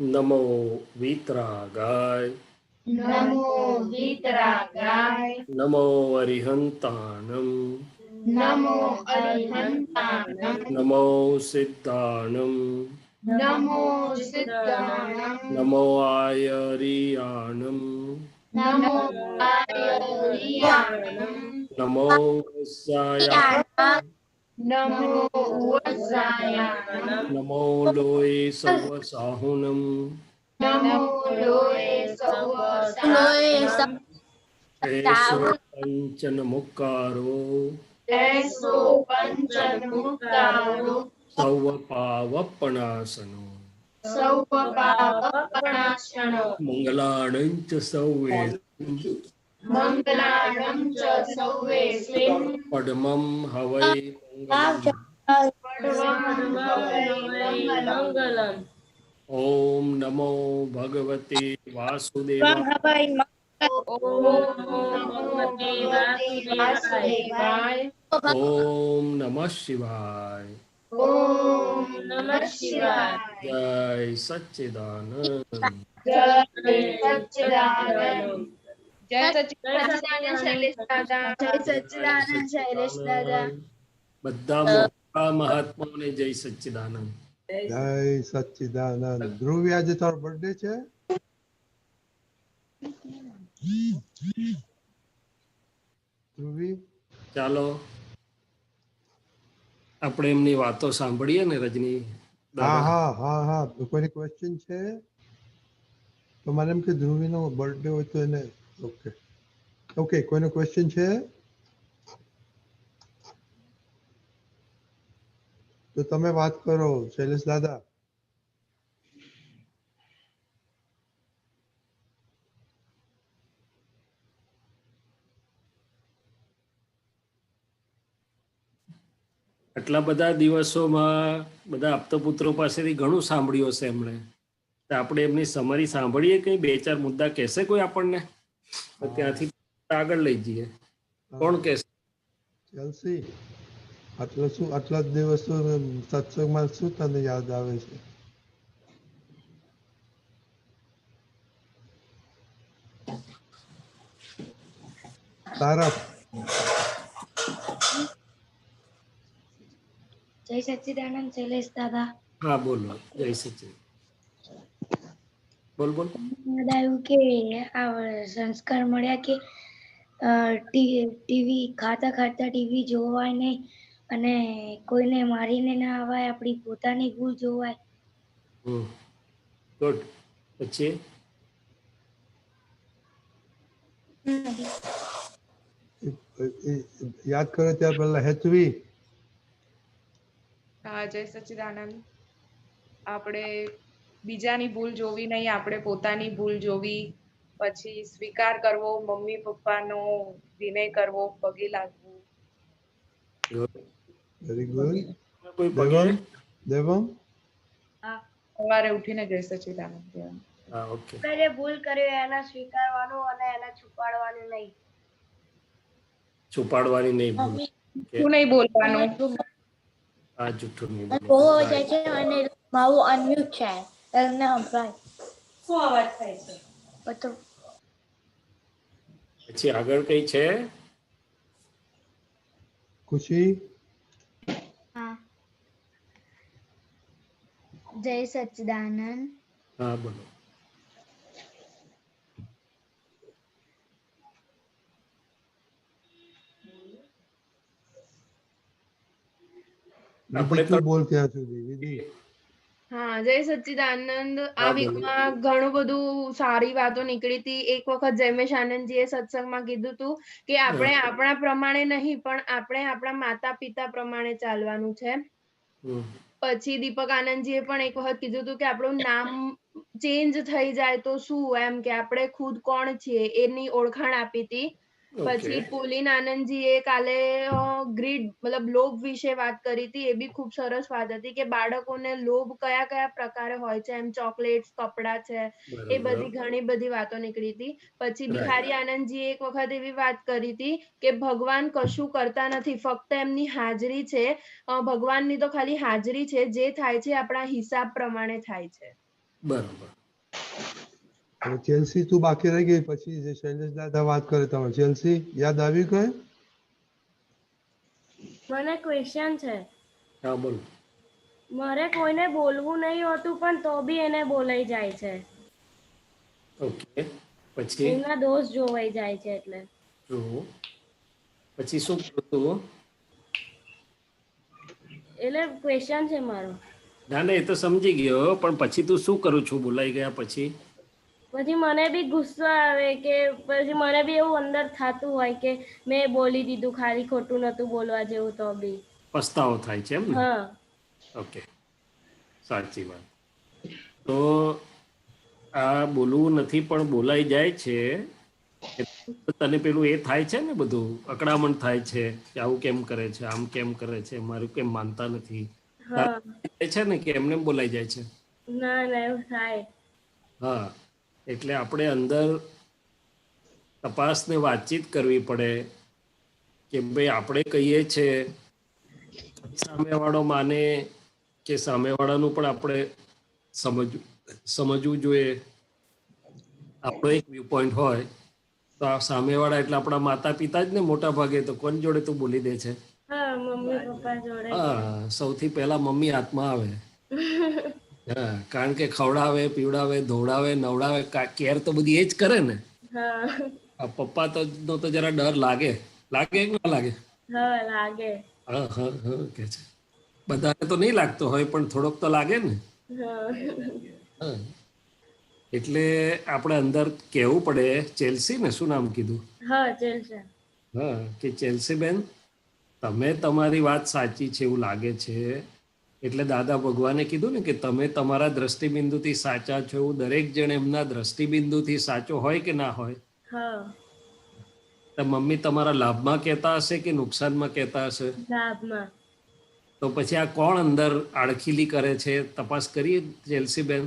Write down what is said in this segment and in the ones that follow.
नमो वीतरागाय नमो वीतरागाय नमो अरिहंताणं नमो अरिहंताणं नमो सिद्धाणं नमो सिद्धाणं नमो आयरियाणं नमो आर्याणं नमो वस्याय नमो वज्रायाणं नमो लोये सवसाहुनं नमो लोये सवसानं एषो पंचनमुक्कारो ऐसो पंचमुक्तारो सौवपावपणासनो सौपावपणाशनो मंगलाणं च सौवे मंगलाणं च सौवेस्मिन् पद्मं हवै मंगलम् सर्वं भवै मंगलम्। ॐ नमो भगवते वासुदेवाय ॐ नमो भगवते वासुदेवाय ॐ नमः शिवाय ॐ नमः शिवाय जय सच्चिदानंद जय सच्चिदानंद जय सच्चिदानंद शैलेश दादा जय सच्चिदानंद शैलेश दादा બધા મોટા મહાત્માઓને જય સચ્ચિદાનંદ જય સચ્ચિદાનંદ. ધ્રુવી, આજે તારો બર્થડે છે? ધ્રુવી, ચાલો આપણે એમની વાતો સાંભળીએ ને રજની હા દાદા હા હા હા કોઈની ક્વેશ્ચન છે તો મને એમ કે ધ્રુવીનો બર્થડે હોય તો એને ઓકે ઓકે કોઈનો ક્વેશ્ચન છે તો તમે વાત કરો શૈલેષ દાદા. આટલા બધા દિવસોમાં બધા આપતપુત્રો પાસેથી ઘણું સાંભળ્યું હશે એમણે તો આપણે એમની સમરી સાંભળીએ કઈ બે ચાર મુદ્દા કહેશે કોઈ આપણને તો ત્યાંથી આગળ લઈ જઈએ. કોણ કહેશે? ચેલ્સી, આટલા જ દિવસો સત્સંગમાં શું તને યાદ આવે છે? તારા જય સચ્ચિદાનંદ શૈલેષ દાદા. હા બોલો. જય સચિન. બોલ બોલ. યાદ આવ્યું કે આ સંસ્કાર મળ્યા કે ટીવી ખાતા ખાતા ટીવી જોવાય નહીં અને કોઈને મારીને ના આવાય, આપણી પોતાની ભૂલ જોવાય. ગુડ. પછી યાદ કરો ત્યાર પહેલા હેતવી. હા, જય સચ્ચિદાનંદ. આપણે બીજાની ભૂલ જોવી નહીં, આપણે પોતાની ભૂલ જોવી, પછી સ્વીકાર કરવો, મમ્મી પપ્પાનો વિનય કરવો, પગે લાગવું. Very good. કોઈ પગે દેવમ, દેવમ. સવારે ઉઠીને જય સચ્ચિદાનંદ કહેવાનું. હા ઓકે. જે ભૂલ કરી એને સ્વીકારવાનું અને એને છુપાડવાનું નહીં. છુપાડવાની નહીં ભૂલ. શું નહીં બોલવાનું. આ જૂઠું નહીં બહુ બોલવાનું. જાય છે અને મારું અનમ્યુટ છે એમને સંભળાય. શું અવાજ થાય છે? બધું પછી આગળ કઈ છે? ખુશી. હા. જય સચ્ચિદાનંદ. હા બોલો. વિધિ તું બોલ ત્યાં સુધી. વિધિ. હા, જય સચ્ચિદાનંદ. આ હા, બોલો. વીકમાં ઘણું બધું સારી વાતો નીકળી હતી. એક વખત જયમેશ આનંદજીએ સત્સંગમાં કીધું હતું કે આપણે આપણા પ્રમાણે નહીં પણ આપણે આપણા માતા પિતા પ્રમાણે ચાલવાનું છે. પછી દીપક આનંદજીએ પણ એક વખત કીધું હતું કે આપણું નામ ચેન્જ થઈ જાય તો શું, એમ કે આપણે ખુદ કોણ છીએ એની ઓળખાણ આપી હતી. પછી પુલિન આનંદજીએ કાલે ગ્રીડ મતલબ લોભ વિશે વાત કરી હતી. એ બી ખૂબ સરસ વાત હતી કે બાળકોને લોભ કયા કયા પ્રકારે હોય છે, એમ ચોકલેટ્સ, કપડા છે, એ બધી ઘણી બધી વાતો નીકળી હતી. પછી બિહારી આનંદજીએ એક વખત એવી વાત કરી હતી કે ભગવાન કશું કરતા નથી, ફક્ત એમની હાજરી છે. ભગવાનની તો ખાલી હાજરી છે, જે થાય છે આપણા હિસાબ પ્રમાણે થાય છે. બરોબર. હવે ચેલ્સી તું બાકી રહી ગઈ, પછી જે શૈલેષ દાદા વાત કરે તમે ચેલ્સી યાદ આવી ગઈ? મને ક્વેશ્ચન છે. હા બોલો. મારે કોઈને બોલવું નહીં હોતું પણ તો બી એને બોલાઈ જાય છે. ઓકે, પછી એમના દોષ જોવાઈ જાય છે એટલે. જો પછી શું કરું તું? એટલે ક્વેશ્ચન છે મારો. ના ના, એ તો સમજી ગયો, પણ પછી તું શું કરું છું બોલાઈ ગયા પછી? પછી મને બી ગુસ્સો આવે કે પછી મને બી એવું અંદર થતું હોય કે મેં બોલી દીધું, ખાલી ખોટું નતું બોલવા જેવું તો બી. પસ્તાવો થાય છે એમ ને? હા. ઓકે, સાચી વાત. તો આ બોલવું નથી પણ બોલાઈ જાય છે, તને પેલું એ થાય છે ને, બધું અકળામણ થાય છે કે આવું કેમ કરે છે, આમ કેમ કરે છે, મારું કેમ માનતા નથી, હા. છે ને કે એમને બોલાઈ જાય છે? ના ના એવું થાય. હા, એટલે આપણે અંદર તપાસને વાતચીત કરવી પડે કે ભાઈ આપણે કહીએ છે, સામેવાળો માને કે સામેવાળાનું પણ આપણે સમજવું જોઈએ. આપણો એક વ્યૂ પોઈન્ટ હોય તો આ સામેવાળા એટલે આપણા માતા પિતા જ ને, મોટા ભાગે તો કોની જોડે તું બોલી દે છે? હા, મમ્મી પપ્પા જોડે. હા, સૌથી પહેલા મમ્મી હાથમાં આવે. હા, કારણ કે ખવડાવે, પીવડાવે, ધોવડાવે, નવડાવે, કેર તો બધી એ જ કરે ને. હા. આ પપ્પા તો જરા ડર લાગે કે ના લાગે? હા લાગે. હા હા હા કે છે. બધાને તો નહીં લાગતો હોય પણ થોડોક તો લાગે ને. હા. હા, એટલે આપણે અંદર કહેવું પડે. ચેલ્સી ને શું નામ કીધું? હા ચાલશે. હા, કે ચેલ્સી બેન, તમે તમારી વાત સાચી છે એવું લાગે છે, એટલે દાદા ભગવાને કીધું ને કે તમે તમારા દ્રષ્ટિબિંદુથી સાચા છો, એવું દરેક જણ એમના દ્રષ્ટિબિંદુથી સાચો હોય કે ના હોય? હા. તો મમ્મી તમારા લાભમાં કહેતા હશે કે નુકસાનમાં કહેતા હશે? લાભમાં. તો પછી આ કોણ અંદર આડખીલી કરે છે, તપાસ કરીએ ચેલ્સી બેન?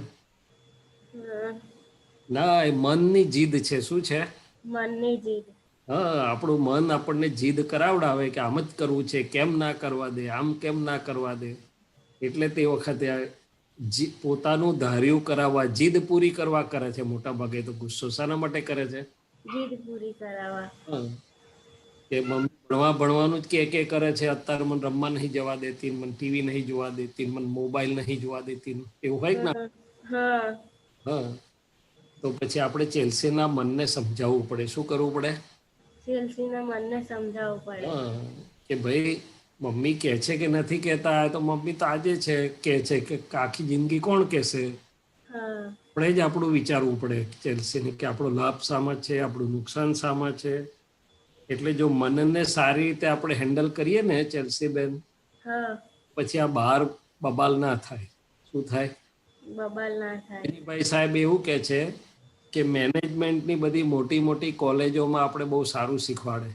હા. ના, એ મનની જીદ છે. શું છે? મનની જીદ. હા, આપણું મન આપણને જીદ કરાવડાવે કે આમ જ કરવું છે, કેમ ના કરવા દે, આમ કેમ ના કરવા દે. એટલે તે વખતે પોતાનું ધાર્યું કરાવવા, જીદ પૂરી કરવા કરે છે. મોટા ભાગે તો ગુસ્સો શાના માટે કરે છે? જીદ પૂરી કરાવવા. હા, કે મમ્મી ભણવાનું જ કે કરે છે, અત્યારે મને રમવા નહીં જવા દેતી, મને ટીવી નહીં જોવા દેતી, મને મોબાઈલ નહીં જોવા દેતી, એવું હોય કે ના? હા. હા. હા, તો પછી આપણે ચેલ્સીના મનને સમજાવવું પડે. શું કરવું પડે? ચેલ્સીના મનને સમજાવવું પડે. હા, કે ભાઈ મમ્મી કહે છે કે નથી કહેતા, તો મમ્મી તો આજે છે કે છે કે આખી જિંદગી કોણ કહેશે? હા. આપણે જ આપણું વિચારવું પડે ચેલ્સીને, કે આપણો લાભ શામાં છે, આપણું નુકસાન શામાં છે. એટલે જો મનને સારી રીતે આપણે હેન્ડલ કરીએ ને ચેલ્સી બેન, હા. પછી આ બહાર બબાલ ના થાય. શું થાય? બબાલ ના થાય. ભાઈ સાહેબ એવું કહે છે કે મેનેજમેન્ટની બધી મોટી મોટી કોલેજોમાં આપણે બહુ સારું શીખવાડે,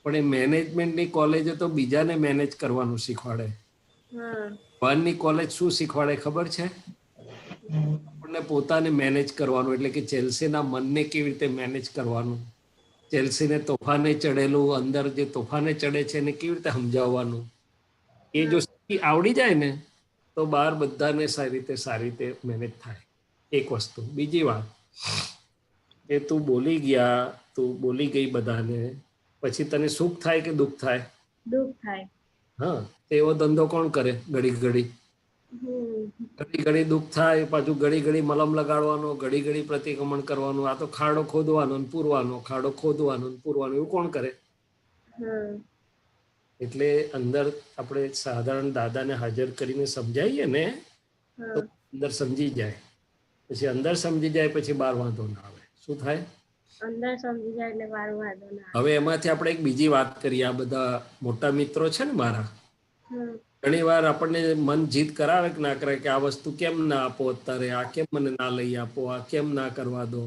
પણ એ મેનેજમેન્ટની કોલેજો તો બીજાને મેનેજ કરવાનું શીખવાડે. હા. બહારની કોલેજ શું શીખવાડે ખબર છે? આપણને પોતાને મેનેજ કરવાનું, એટલે કે ચેલ્સીના મનને કેવી રીતે મેનેજ કરવાનું, ચેલ્સીને તોફાને ચડેલું, અંદર જે તોફાને ચડે છે એને કેવી રીતે સમજાવવાનું. એ જો આવડી જાય ને તો બહાર બધાને સારી રીતે મેનેજ થાય. એક વસ્તુ. બીજી વાત કે તું બોલી ગઈ બધાને, પછી તને સુખ થાય કે દુઃખ થાય? દુઃખ થાય. હા, તો એવો ધંધો કોણ કરે? ઘડી ઘડી દુઃખ થાય, પાછું ઘડી મલમ લગાડવાનો, ઘડી પ્રતિક્રમણ કરવાનું. આ તો ખાડો ખોદવાનો ને પૂરવાનો, ખાડો ખોદવાનો ને પૂરવાનો, એવું કોણ કરે? હા. એટલે અંદર આપણે સાધારણ દાદાને હાજર કરીને સમજાવીએ ને તો હા. અંદર સમજી જાય. પછી અંદર સમજી જાય પછી બહાર વાંધો ના આવે. શું થાય? અંદર સમજી જાય એટલે બહાર વાંધો ના આવે. હવે એમાંથી આપણે એક બીજી વાત કરીએ. આ બધા મોટા મિત્રો છે ને મારા, હમ. ઘણી વાર આપણને મન જીદ કરાવે કે ના કરે, કે આ વસ્તુ કેમ ના આપો અત્યારે, આ કેમ મને ના લઈ આપો, આ કેમ ના કરવા દો.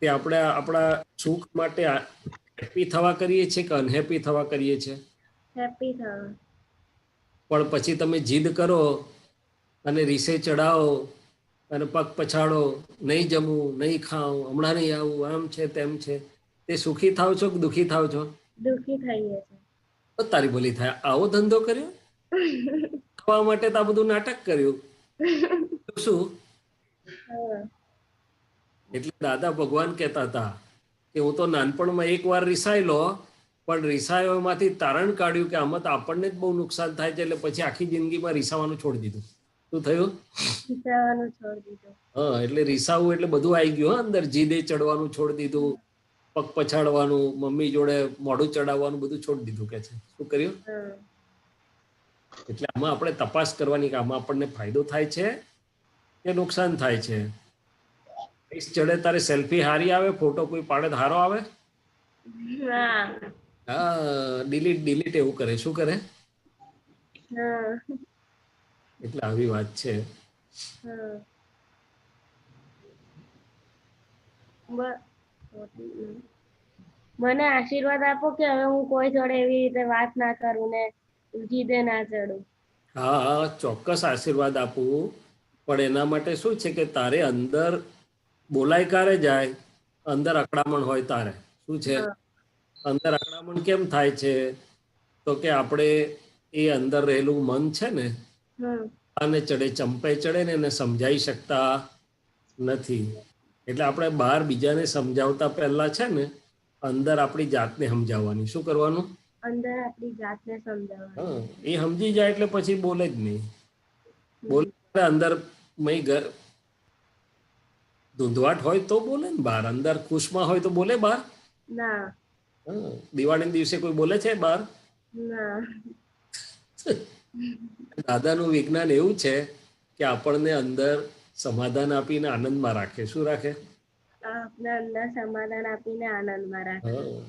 તે આપણે આપણા સુખ માટે હેપી થવા કરીએ છીએ કે અનહેપી થવા કરીએ છીએ? હેપી થવા. પણ પછી તમે જીદ કરો અને રીસે ચડાવો અને પગ પછાડો, નહીં જમવું, નહીં ખાવું, હમણાં નહીં આવું, આમ છે તેમ છે, તે સુખી થાવ છો કે દુઃખી થાવ છો? દુઃખી થઈએ છે. તો તારી ભલી થાય. આવો ધંધો કર્યો ખાવા માટે? તો આ બધું નાટક કર્યું શું? હા. એટલે દાદા ભગવાન કહેતા હતા કે હું તો નાનપણમાં એકવાર રિસાયેલો, પણ રિસાયો એમાંથી તારણ કાઢ્યું કે આમાં તો આપણને જ બહુ નુકસાન થાય છે, એટલે પછી આખી જિંદગીમાં રિસાવાનું છોડી દીધું. શું થયું? વિચારવાનું છોડી દીધું. હા, એટલે રિસાવું એટલે બધું આવી ગયું. હા, અંદર જીદે ચડવાનું છોડી દીધું, પગ પછાડવાનું, મમ્મી જોડે મોઢું ચડાવવાનું બધું છોડી દીધું કે છે. શું કર્યું? હા. એટલે આમાં આપણે તપાસ કરવાની કે આમાં આપણને ફાયદો થાય છે કે નુકસાન થાય છે. ફેસ ચડે તારે સેલ્ફી હારી આવે, ફોટો કોઈ પાડે તો હારો આવે? હા. હા, ડિલીટ એવું કરે. શું કરે? હા. એટલે આવી વાત છે. હા. મને આશીર્વાદ આપો કે હવે હું કોઈ જોડે એવી રીતે વાત ના કરું ને જીદે ના ચડું. હા હા, ચોક્કસ આશીર્વાદ આપું, પણ એના માટે શું છે કે તારે અંદર બોલાય ક્યારે જાય? અંદર અકળામણ હોય તારે. શું છે? હા. અંદર અકળામણ કેમ થાય છે? તો કે આપણે એ અંદર રહેલું મન છે ને, હમ. આને ચડે, ચંપે ચડે ને એને સમજાઈ શકતા નથી. એટલે આપણે બહાર બીજાને સમજાવતા પહેલા છે ને, અંદર આપણી જાતને સમજાવવાની. શું કરવાનું? અંદર આપણી જાતને સમજાવવાની. હા, એ સમજી જાય એટલે પછી બોલે જ નહીં. બોલે હમ. અંદર ઘર ધૂંધવાટ હોય તો બોલે ને બહાર. અંદર ખુશમાં હોય તો બોલે બહાર? ના. હા, દિવાળીના દિવસે કોઈ બોલે છે બહાર? ના. દાદાનું વિજ્ઞાન એવું છે કે આપણને અંદર સમાધાન આપીને આનંદમાં રાખે. શું રાખે? આપને અંદર સમાધાન આપીને આનંદમાં રાખે. હા.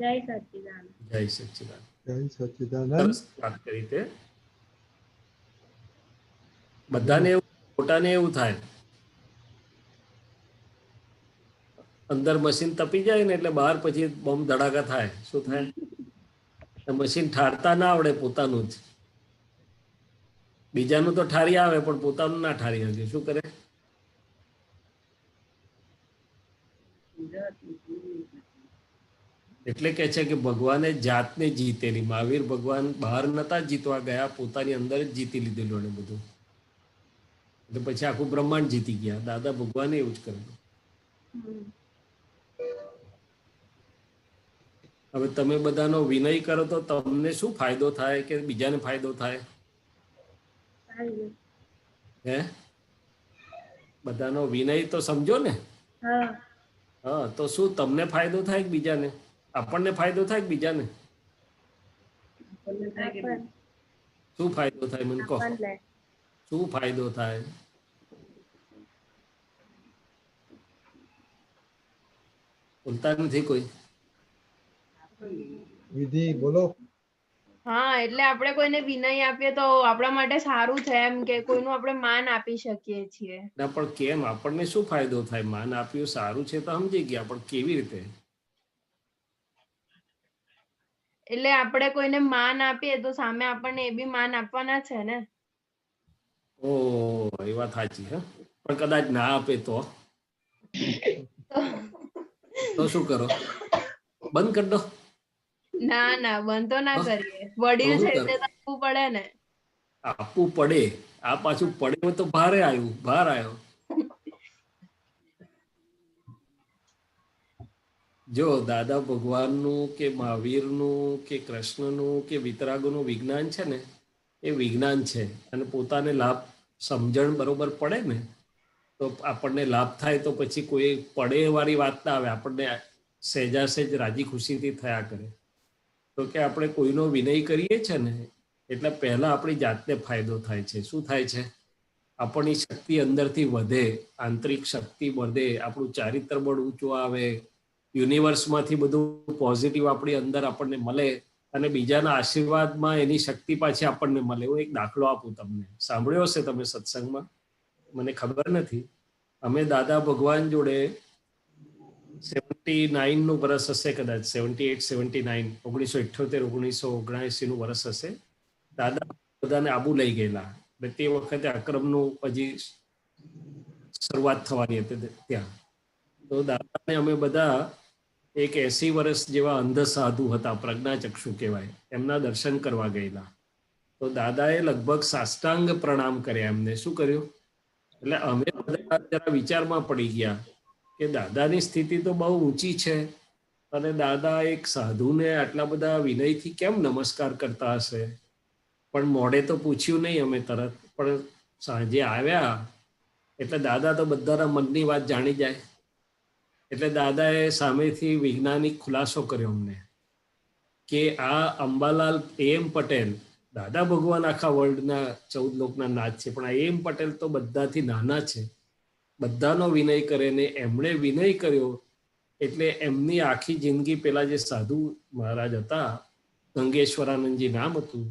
જય સચ્ચિદાનંદ. જય સચ્ચિદાનંદ. જય સચ્ચિદાનંદ. સરસ વાત કરી તે. બધાને એવું, મોટાને એવું થાય. અંદર મશીન તપી જાય ને એટલે બહાર પછી બોમ્બ ધડાકા થાય. શું થાય? મશીન ઠારતા ના આવડે પોતાનું જ. બીજાનું તો ઠારી આવે પણ પોતાનું ના ઠારી શકે. શું કરે? એટલે કે છે કે ભગવાને જાતને જીતેલી. મહાવીર ભગવાન બહાર નતા જીતવા ગયા, પોતાની અંદર જ જીતી લીધેલું એને બધું. એટલે પછી આખું બ્રહ્માંડ જીતી ગયા. દાદા ભગવાને એવું જ કરેલું. હમ. હવે તમે બધાનો વિનય કરો તો તમને શું ફાયદો થાય કે બીજાને ફાયદો થાય? સારું. હે? બધાનો વિનય તો સમજો ને. હા. હા, તો શું તમને ફાયદો થાય કે બીજાને? આપણને ફાયદો થાય કે બીજાને? શું ફાયદો થાય મને કહો? આપણને. શું ફાયદો થાય? બોલતા નથી કોઈ. વિધિ બોલો. હા, એટલે આપણે કોઈને વિનય આપીએ તો આપણા માટે સારું છે, એમ કે કોઈનું આપણે માન આપી શકીએ છીએ. ના, પણ કેમ? આપણને શું ફાયદો થાય? માન આપ્યું સારું છે તો સમજી ગયા, પણ કેવી રીતે? એટલે આપણે કોઈને માન આપીએ તો સામે આપણને એ બી માન આપવાના છે ને. ઓ, એ વાત સાચી. હા, પણ કદાચ ના આપે તો શું કરો? બંધ કરી દો. ના ના, બંધ તો ના તો કરીએ. વડીલ શું છે કરો? એટલે તો આપવું પડે ને. આપવું પડે. આ પાછું પડે તો ભાર આવ્યો. જો દાદા ભગવાનનું કે મહાવીરનું કે કૃષ્ણનું કે વિતરાગોનું વિજ્ઞાન છે ને, એ વિજ્ઞાન છે. અને પોતાને લાભ સમજણ બરોબર પડે ને તો આપણને લાભ થાય, તો પછી કોઈ પડે વાળી વાત ના આવે. આપણને સહેજા સહેજ રાજી ખુશીથી થયા કરે. તો કે આપણે કોઈનો વિનય કરીએ છે ને એટલે પહેલા આપણી જાતને ફાયદો થાય છે. શું થાય છે? આપણી શક્તિ અંદરથી વધે, આંતરિક શક્તિ વધે, આપણું ચારિત્ર બળ ઊંચું આવે, યુનિવર્સમાંથી બધું પોઝિટિવ આપણી અંદર આપણને મળે, અને બીજાના આશીર્વાદમાં એની શક્તિ પાછી આપણને મળે. હું એક દાખલો આપું તમને. સાંભળ્યો હશે તમે સત્સંગમાં, મને ખબર નથી. અમે દાદા ભગવાન જોડે 79 નું વર્ષ હશે કદાચ, 78, 79, 1978, 1979 નું વર્ષ હશે. દાદા બધાને આબુ લઈ ગયેલા. તે વખતે અક્રમનું હજી શરૂઆત થવાની હતી ત્યાં. તો દાદાને અમે બધા એક 80 વર્ષ જેવા અંધ સાધુ હતા, પ્રજ્ઞાચક્ષુ કહેવાય, એમના દર્શન કરવા ગયેલા. તો દાદાએ લગભગ સાષ્ટાંગ પ્રણામ કર્યા એમને. શું કર્યું? એટલે અમે બધા જરા વિચારમાં પડી ગયા કે દાદાની સ્થિતિ તો બહુ ઊંચી છે અને દાદા એક સાધુને આટલા બધા વિનયથી કેમ નમસ્કાર કરતા હશે. પણ મોડે તો પૂછ્યું નહીં અમે તરત, પણ સાંજે આવ્યા એટલે દાદા તો બધાના મનની વાત જાણી જાય. એટલે દાદાએ સામેથી વૈજ્ઞાનિક ખુલાસો કર્યો અમને કે આ અંબાલાલ એમ પટેલ, દાદા ભગવાન આખા વર્લ્ડના 14 લોકના નાથ છે, પણ આ એમ પટેલ તો બધાથી નાના છે, બધાનો વિનય કરે ને એમણે વિનય કર્યો એટલે એમની આખી જિંદગી પેલા જે સાધુ મહારાજ હતા, ગંગેશ્વરાનંદજી નામ હતું,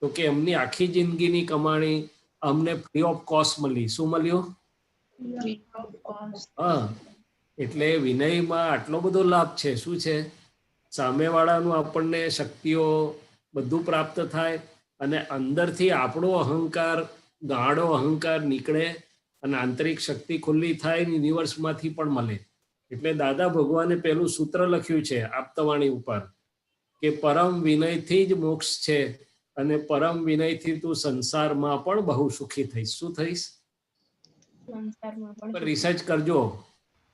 તો કે એમની આખી જિંદગીની કમાણી અમને ફ્રી ઓફ કોસ્ટ મળી. શું મળ્યું? હા, એટલે વિનયમાં આટલો બધો લાભ છે. શું છે? સામેવાળાનું આપણને શક્તિઓ બધું પ્રાપ્ત થાય અને અંદરથી આપણો અહંકાર, ગાઢો અહંકાર નીકળે અને આંતરિક શક્તિ ખુલ્લી થાય, યુનિવર્સમાંથી પણ મળે. એટલે દાદા ભગવાને પેલું સૂત્ર લખ્યું છે આપતવાણી ઉપર કે પરમ વિનયથી જ મોક્ષ છે અને પરમ વિનયથી તું સંસારમાં પણ બહુ સુખી થઈશ. શું થઈશ? રિસર્ચ કરજો.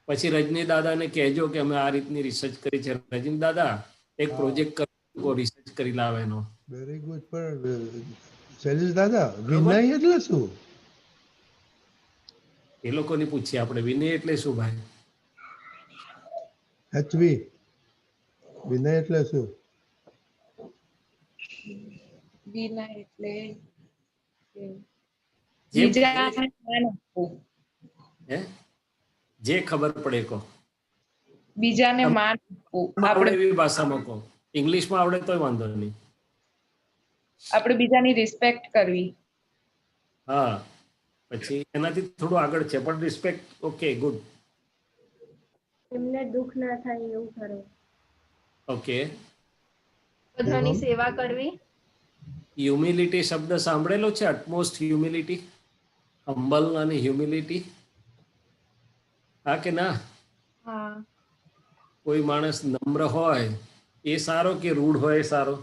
પછી રજની દાદાને કહેજો કે અમે આ રીતની રિસર્ચ કરી છે. રજની દાદા એક પ્રોજેક્ટ કરો, રિસર્ચ કરી લાવે એનો. Very good. પણ શૈલેષ દાદા, વિનય એટલે શું? એ લોકોને પૂછીએ આપણે. વિનય એટલે શું ભાઈ? HV, વિનય એટલે શું? વિનય એટલે જે બીજાને માન આપવું. હે? જે ખબર પડે કહો. બીજાને માન આપવું. આપણે એવી ભાષામાં કહો. ઇંગ્લિશમાં આવડે તોય વાંધો નહીં. આપણે બીજાની રિસ્પેક્ટ કરવી. હા, પછી એનાથી થોડું આગળ છે પણ રિસ્પેક્ટ. Okay, good. એમને દુઃખ ના થાય એવું કરો. ઓકે. બધાની સેવા કરવી. હ્યુમિલિટી શબ્દ સાંભળેલો છે? અટમોસ્ટ હ્યુમિલિટી, હમ્બલ અને હ્યુમિલિટી. હા કે ના? હા. કોઈ માણસ નમ્ર હોય એ સારો કે રૂઢ હોય એ સારો?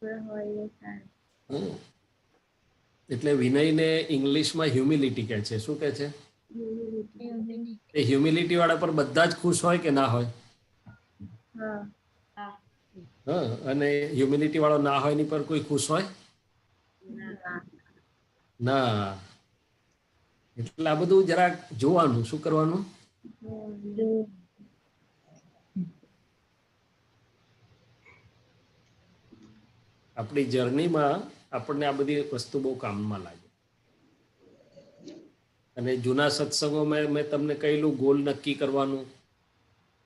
હોય એ સારું. એટલે વિનયને ઇંગ્લિશમાં હ્યુમિલિટી કહે છે. શું કહે છે? એ હ્યુમિલિટી વાળા પર બધા જ ખુશ હોય કે ના હોય? હા. હા, અને હ્યુમિલિટી વાળો ના હોય ની પર કોઈ ખુશ હોય ના. એટલે આ બધું જરાક જોવાનું. શું કરવાનું? આપણી જર્નીમાં આપણને આ બધી વસ્તુ બહુ કામમાં લાગે. અને જૂના સત્સંગોમાં મેં તમને કહેલું ગોલ નક્કી કરવાનું,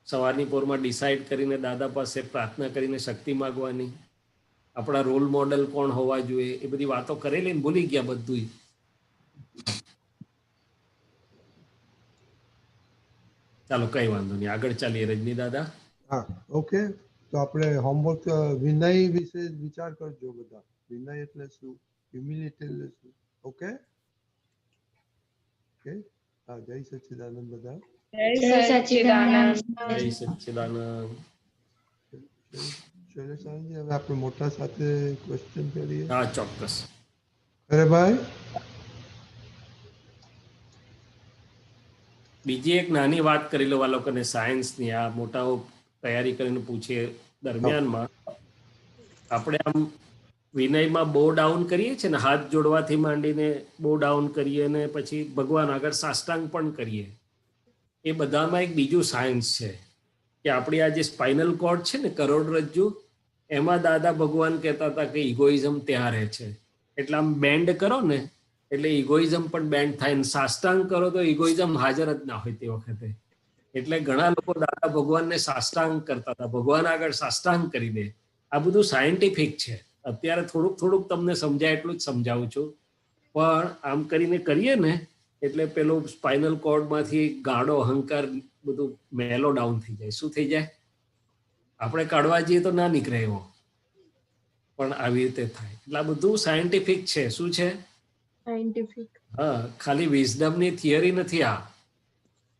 સવારની પોરમાં ડિસાઈડ કરીને દાદા પાસે પ્રાર્થના કરીને શક્તિ માગવાની, આપણા રોલ મોડેલ કોણ હોવા જોઈએ, એ બધી વાતો કરેલી ને ભૂલી ગયા બધું. ચાલો કઈ વાંધો નહીં, આગળ ચાલીએ. રજની દાદા. હા, ઓકે. તો આપણે હોમવર્ક વિનય વિશે વિચાર કરજો બધા. વિનય એટલે શું, હ્યુમિલિટી એટલે શું. Okay okay. હા, જય સચ્ચિદાનંદ બધા. જય સચ્ચિદાનંદ. જય સચ્ચિદાનંદ. શૈલેષ આનંદજી, હવે આપણે મોટા સાથે ક્વેશ્ચન કરીએ. હા, ચોક્કસ. અરે ભાઈ, બીજી એક નાની વાત કરી લો આ લોકોને સાયન્સની. આ મોટાઓ તૈયારી કરીને પૂછે દરમિયાનમાં આપણે આમ વિનયમાં બો ડાઉન કરીએ છીએ ને, હાથ જોડવાથી માંડીને બો ડાઉન કરીએ ને પછી ભગવાન આગળ સાષ્ટાંગ પણ કરીએ. એ બધામાં એક બીજું સાયન્સ છે કે આપણી આ જે સ્પાઇનલ કોર્ડ છે ને, કરોડરજ્જુ, એમાં દાદા ભગવાન કહેતા હતા કે ઇગોઇઝમ ત્યાં રહે છે. એટલે આમ બેન્ડ કરો ને એટલે ઇગોઇઝમ પણ બેન્ડ થાય ને સાષ્ટાંગ કરો તો ઇગોઇઝમ હાજર જ ના હોય તે વખતે. એટલે ઘણા લોકો દાદા ભગવાનને સાષ્ટાંગ કરતા હતા, ભગવાન આગળ સાષ્ટાંગ કરી દે. આ બધું સાયન્ટિફિક છે. અત્યારે થોડુંક તમને સમજાય એટલું જ સમજાવું છું, પણ આમ કરીને કરીએ ને એટલે પેલો સ્પાઇનલ કોર્ડમાંથી ગાઢો અહંકાર બધું મેલો ડાઉન થઈ જાય. શું થઈ જાય? આપણે કાઢવા જઈએ તો ના નીકળે એવો, પણ આવી રીતે થાય. એટલે આ બધું સાયન્ટિફિક છે. શું છે? સાયન્ટિફિક. હા, ખાલી વિઝડમની થિયરી નથી. આ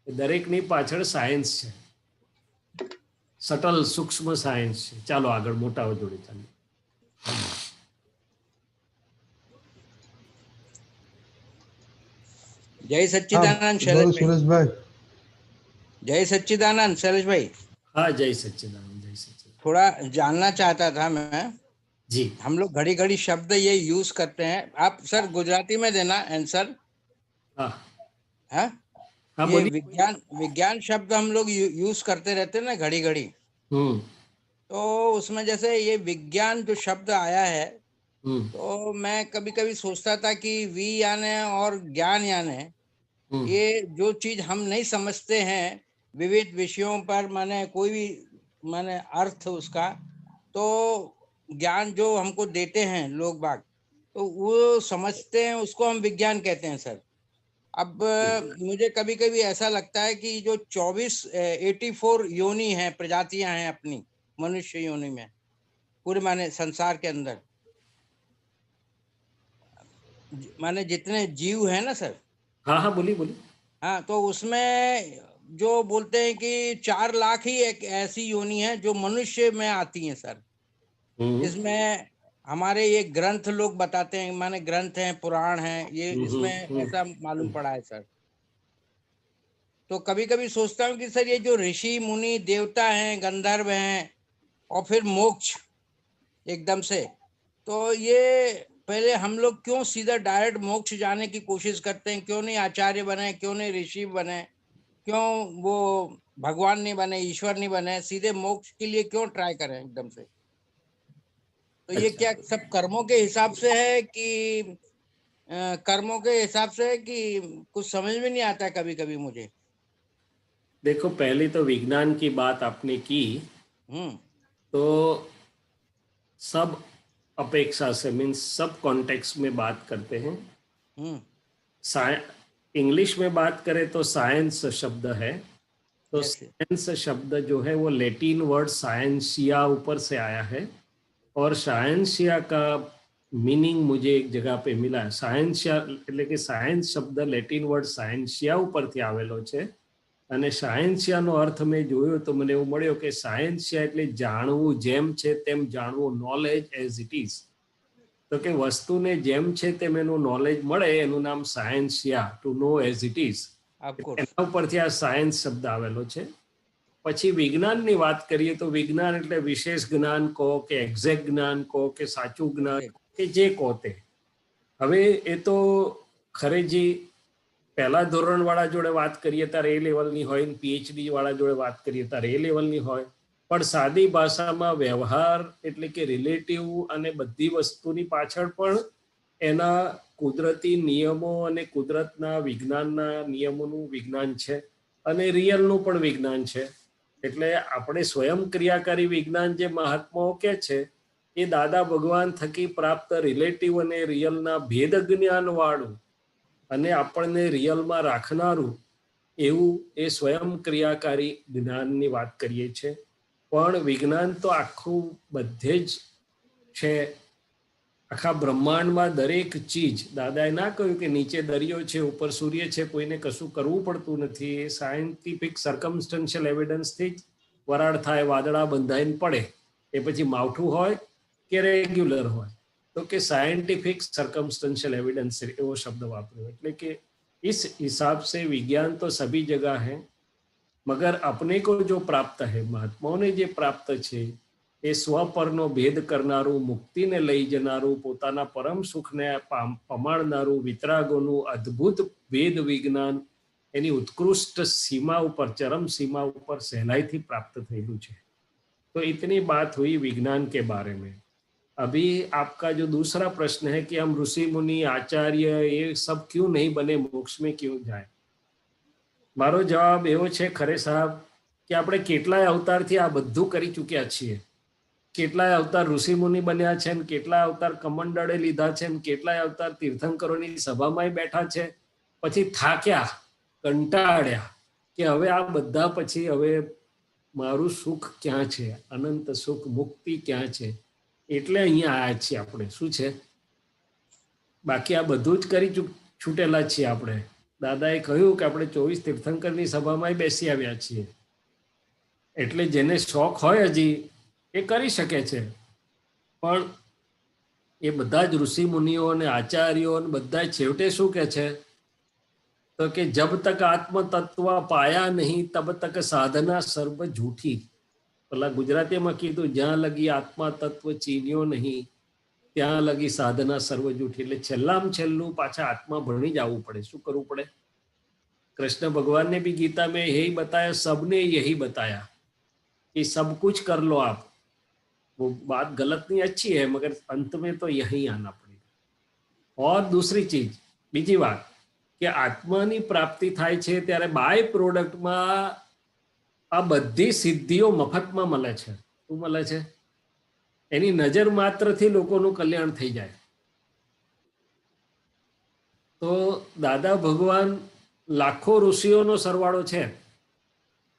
દરેકની પાછળ સાયન્સ છે, સટલ સૂક્ષ્મ સાયન્સ છે. ચાલો આગળ મોટાઓ જોડે ચાલીએ. જય સચ્ચિદાનંદ બોલો શૈલેષભાઈ. સુરેશભાઈ. जय सच्चिदानंद शैलेश भाई. हाँ जय सच्चिदानंद जय सच्चिदानंद। थोड़ा जानना चाहता था मैं, जी हम लोग घड़ी घड़ी शब्द ये यूज करते हैं, आप सर गुजराती में देना आंसर. हाँ हाँ हाँ ये बोलिए। विज्ञान शब्द हम लोग यूज करते रहते हैं ना घड़ी घड़ी, तो उसमें जैसे ये विज्ञान जो शब्द आया है, तो मैं कभी कभी सोचता था कि वी यानी और ज्ञान यानी ये जो चीज हम नहीं समझते हैं विविध विषयों पर, माने कोई भी माने अर्थ उसका, तो ज्ञान जो हमको देते हैं लोग बाग, तो वो समझते हैं, उसको हम विज्ञान कहते हैं सर. अब मुझे कभी कभी ऐसा लगता है कि जो 84 योनि हैं, प्रजातियां हैं अपनी मनुष्य योनि में, पूरे माने संसार के अंदर माने जितने जीव हैं ना सर. हाँ हाँ बोलिए बोलिए। हाँ, तो उसमें जो बोलते हैं कि 4 लाख ही एक ऐसी योनि है जो मनुष्य में आती हैं सर. इसमें हमारे ये ग्रंथ लोग बताते हैं, माने ग्रंथ हैं, पुराण हैं, ये इसमें ऐसा मालूम पड़ा है सर. तो कभी कभी सोचता हूँ कि सर ये जो ऋषि मुनि देवता हैं, गंधर्व हैं, और फिर मोक्ष एकदम से, तो ये पहले हम लोग क्यों सीधा डायरेक्ट मोक्ष जाने की कोशिश करते हैं? क्यों नहीं आचार्य बने, क्यों नहीं ऋषि बने, क्यों वो भगवान नहीं बने, ईश्वर नहीं बने, सीधे मोक्ष के लिए क्यों ट्राई करें एकदम से? तो ये क्या सब कर्मों के हिसाब से है कि कर्मों के हिसाब से है कि कुछ समझ में नहीं आता है कभी कभी मुझे. देखो पहले तो विज्ञान की बात आपने की, तो सब अपेक्षा से मीन्स सब कॉन्टेक्स्ट में बात करते हैं. इंग्लिश में बात करें तो साइंस शब्द है, तो साइंस शब्द जो है वो लैटिन वर्ड साइंसिया ऊपर से आया है, और साइंसिया का मीनिंग मुझे एक जगह पे मिला है. સાયન્સિયા એટલે કે સાયન્સ શબ્દ લેટિન વર્ડ સાયન્સિયા ઉપરથી આવેલો છે, અને સાયન્સિયાનો અર્થ મેં જોયો તો મને એવું મળ્યો કે સાયન્સિયા એટલે જાણવું, જેમ છે તેમ જાણવું, નોલેજ એઝ ઇટ ઇઝ. તો કે વસ્તુને જેમ છે તેમ એનું નોલેજ મળે એનું નામ સાયન્સિયા, to know as it is. એના ઉપરથી આ સાયન્સ શબ્દ આવેલો છે. પછી વિજ્ઞાનની વાત કરીએ તો વિજ્ઞાન એટલે વિશેષ જ્ઞાન કહો કે એક્ઝેક્ટ જ્ઞાન કહો કે સાચું જ્ઞાન કે જે કહો તે. હવે એ તો ખરેજી પહેલા ધોરણવાળા જોડે વાત કરીએ ત્યારે એ લેવલની હોય, પીએચડી વાળા જોડે વાત કરીએ ત્યારે એ લેવલની હોય, પણ સાદી ભાષામાં વ્યવહાર એટલે કે રિલેટિવ અને બધી વસ્તુની પાછળ પણ એના કુદરતી નિયમો અને કુદરતના વિજ્ઞાનના નિયમોનું વિજ્ઞાન છે, અને રિયલનું પણ વિજ્ઞાન છે. એટલે આપણે સ્વયં ક્રિયાકારી વિજ્ઞાન જે મહાત્માઓ કે છે એ દાદા ભગવાન થકી પ્રાપ્ત રિલેટિવ અને રિયલના ભેદ જ્ઞાન વાળું અને આપણને રિયલમાં રાખનારું એવું એ સ્વયં ક્રિયાકારી જ્ઞાનની વાત કરીએ છીએ. પણ વિજ્ઞાન તો આખું બધે જ છે, આખા બ્રહ્માંડમાં દરેક ચીજ. દાદાએ ના કહ્યું કે નીચે દરિયો છે, ઉપર સૂર્ય છે, કોઈને કશું કરવું પડતું નથી. એ સાયન્ટિફિક સર્કમસ્ટન્શિયલ એવિડન્સથી જ વરાળ થાય, વાદળા બંધાઈને પડે, એ પછી માવઠું હોય કે રેગ્યુલર હોય. तो कि साइंटिफिक सर्कमस्टेंशियल एविडेंस वो शब्द वापरो. એટલે કે इस हिसाब से विज्ञान तो सभी जगह है, मगर अपने को जो प्राप्त है, महात्माओं ने जो प्राप्त है એ સ્વપરનો ભેદ કરનારું, મુક્તિને લઈ જનારું, પોતાના પરમ સુખને પમાડનારું, વિતરાગોનું અદ્ભુત વેદ વિજ્ઞાન એની ઉત્કૃષ્ટ सीमा ऊपर, चरम सीमा ऊपर સહેલાઈથી प्राप्त થયેલું છે. तो इतनी बात हुई विज्ञान के बारे में. अभी आपका जो दूसरा प्रश्न है कि हम ऋषि मुनि आचार्य ये सब क्यों नहीं बने, मोक्ष में क्यों जाए, मारो जवाब एवो छे खरे साहब कि આપણે કેટલાય અવતારથી આ બધું કરી ચૂક્યા છીએ. કેટલાય અવતાર ઋષિ મુનિ બન્યા છે, કેટલાય અવતાર કમંડળે લીધા છે, કેટલાય અવતાર તીર્થંકરોની સભામાં બેઠા છે, પછી થાક્યા, કંટાળ્યા કે હવે આ બધા પછી હવે મારું સુખ ક્યાં છે, અનંત સુખ મુક્તિ ક્યાં છે, એટલે અહીંયા આયા છીએ આપણે. શું છે, બાકી આ બધું જ કરી છૂટેલા છીએ આપણે. દાદાએ કહ્યું કે આપણે 24 તીર્થંકરની સભામાં બેસી આવ્યા છીએ. એટલે જેને શોખ હોય હજી એ કરી શકે છે, પણ એ બધા જ ઋષિ મુનિઓ અને આચાર્યો બધા છેવટે શું કહે છે तो कि जब तक आत्म तत्व पाया नहीं तब तक साधना सर्व झूठी। પેલા ગુજરાતીમાં કીધું જ્યાં લગી આત્મા તત્વ ચીન્યો નહીં ત્યાં લગી સાધના સર્વ જૂઠી। એટલે છેલ્લામાં છેલ્લું પાછા આત્મા ભણી જવું પડે। શું કરવું પડે? कृष्ण भगवान ने भी गीता में यही बताया, सबने यही बताया कि सब कुछ कर लो आप। वो बात गलत नहीं, अच्छी है, मगर अंत में तो यही आना पड़ेगा। और दूसरी चीज, बीजी बात कि आत्मानी प्राप्ति थाय छे त्यारे बाय प्रोडक्टમાં આ બધી સિદ્ધિઓ મફતમાં મળે છે। શું મળે છે? એની નજર માત્રથી લોકોનું કલ્યાણ થઈ જાય। તો દાદા ભગવાન લાખો ઋષિઓનો સરવાળો છે,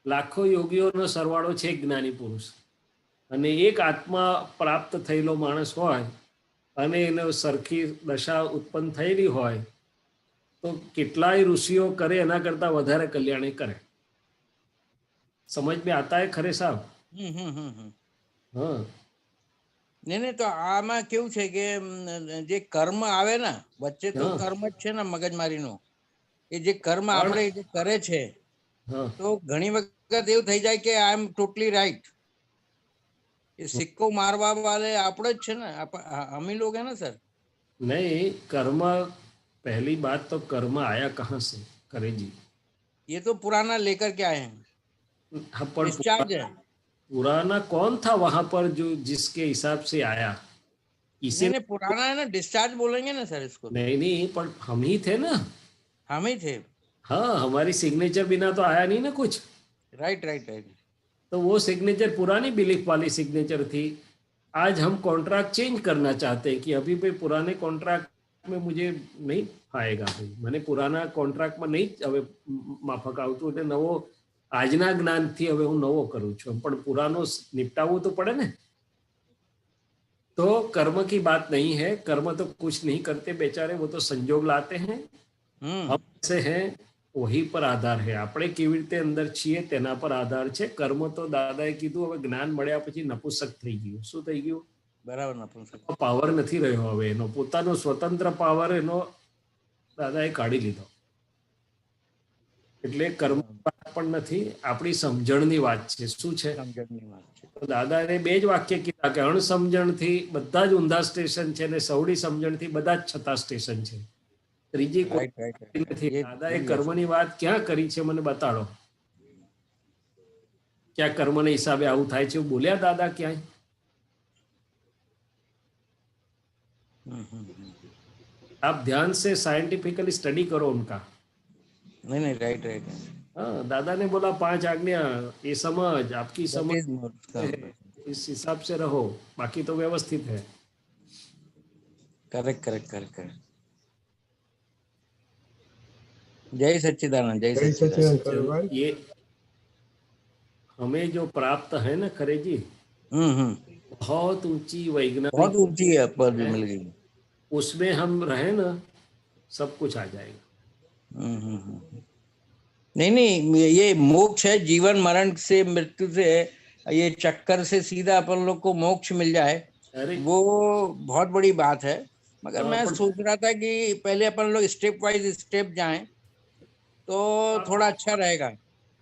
લાખો યોગીઓનો સરવાળો છે જ્ઞાની પુરુષ, અને એક આત્મા પ્રાપ્ત થયેલો માણસ હોય અને એને સરખી દશા ઉત્પન્ન થયેલી હોય તો કેટલાય ઋષિઓ કરે એના કરતા વધારે કલ્યાણી કરે। समझ में आता है खरे साहब? हाँ। नहीं नहीं, तो આમાં કેવું છે કે જે કર્મ આવે ને વચ્ચે, તો કર્મ જ છે ને મગજમારીનો। એ જે કર્મ આપણે જે કરે છે તો ઘણી વખત એવું થઈ જાય કે આઈ એમ ટોટલી રાઈટ। એ સિક્કો મારવા વાળે આપણે જ છે ને, हम ही लोग हैं ना सर। नहीं, कर्म पहली बात तो कर्म आया कहाँ से करे जी? ये तो पुराना लेकर के आए हैं। डिस्चार्ज है। पुराना कौन था वहां पर जो जिसके हिसाब से आया? इसे नहीं, पुराना है ना, डिस्चार्ज बोलेंगे ना सर इसको। नहीं नहीं, पर हम ही थे ना। हम ही थे। हाँ, हमारी सिग्नेचर बिना तो आया नहीं ना कुछ। Right right right. तो वो सिग्नेचर पुरानी बिलीफ वाली सिग्नेचर थी। आज हम कॉन्ट्रैक्ट चेंज करना चाहते हैं कि अभी भाई पुराने कॉन्ट्रैक्ट में मुझे नहीं आएगा, भाई मैंने पुराना कॉन्ट्रैक्ट में नहीं હવે માફક આવતું, એટલે નવો આજના જ્ઞાનથી હવે હું નવો કરું છું, પણ પુરાનો નિપટાવવું તો પડે ને। तो कर्म की बात नहीं है, कर्म तो कुछ नहीं करते बेचारे, वो तो संजोग लाते हैं। हम से हैं वही पर आधार है, આપણે કેવી રીતે અંદર છીએ તેના પર આધાર છે। કર્મ તો દાદાએ કીધું હવે જ્ઞાન મળ્યા પછી નપુંસક થઈ ગયું। શું થઈ ગયું? બરાબર, નપુંસક। પાવર નથી રહ્યો હવે એનો, પોતાનો સ્વતંત્ર પાવર એનો દાદાએ કાઢી લીધો। એટલે કર્મ પણ નથી, આપણી સમજણની વાત છે। શું છે? સમજણની વાત છે। તો દાદાએ બે જ વાક્ય કીધા કે અણસમજણથી બધા જ ઊંધા સ્ટેશન છે ને સવડી સમજણથી બધા જ છતા સ્ટેશન છે। ત્રીજી કોઈ નથી। દાદાએ કર્મની વાત ક્યાં કરી છે મને બતાડો, ક્યાં કર્મને હિસાબે આવું થાય છે બોલ્યા દાદા ક્યાંય? आप ध्यान से साइंटिफिकली स्टडी करो उनका। नहीं नहीं, राइट राइट। हाँ, दादा ने बोला 5 आज्ञा, ये समझ, आपकी समझ इस हिसाब से रहो, बाकी तो व्यवस्थित है। Correct correct correct correct. जय सच्चिदानंद, जय सच्चिदानंद। ये हमें जो प्राप्त है ना खरे जी, बहुत ऊंची वैज्ञानिक, बहुत ऊंची है पर भी मिल गई, उसमें हम रहे ना सब कुछ आ जाएगा। नहीं नहीं, ये मोक्ष है, जीवन मरण से, मृत्यु से, ये चक्कर से सीधा अपन लोग को मोक्ष मिल जाए, वो बहुत बड़ी बात है। मगर मैं सोच रहा था कि पहले अपन लोग स्टेप वाइज स्टेप जाएं तो थोड़ा अच्छा रहेगा।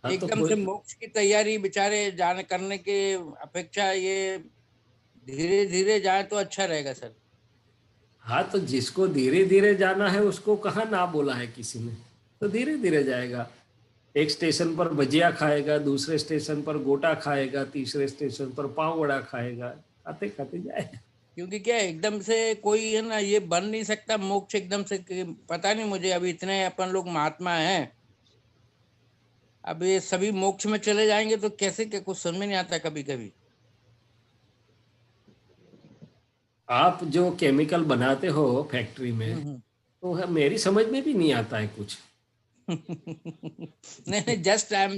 एकदम से मोक्ष की तैयारी बेचारे जाने करने के अपेक्षा ये धीरे धीरे जाए तो अच्छा रहेगा सर। हाँ, तो जिसको धीरे धीरे जाना है उसको कहाँ ना बोला है किसी ने, तो धीरे धीरे जाएगा। एक स्टेशन पर भजिया खाएगा, दूसरे स्टेशन पर गोटा खाएगा, तीसरे स्टेशन पर पाव वड़ा खाएगा, खाते खाते जाएगा। क्योंकि क्या एकदम से कोई है ना ये बन नहीं सकता मोक्ष एकदम से। पता नहीं मुझे, अभी इतने अपन लोग महात्मा हैं, अब ये सभी मोक्ष में चले जाएंगे तो कैसे, क्या कुछ समझ में नहीं आता कभी कभी। आप जो केमिकल बनाते हो फैक्ट्री में, तो मेरी समझ में भी नहीं आता है कुछ। नहीं, जस्ट आई एम,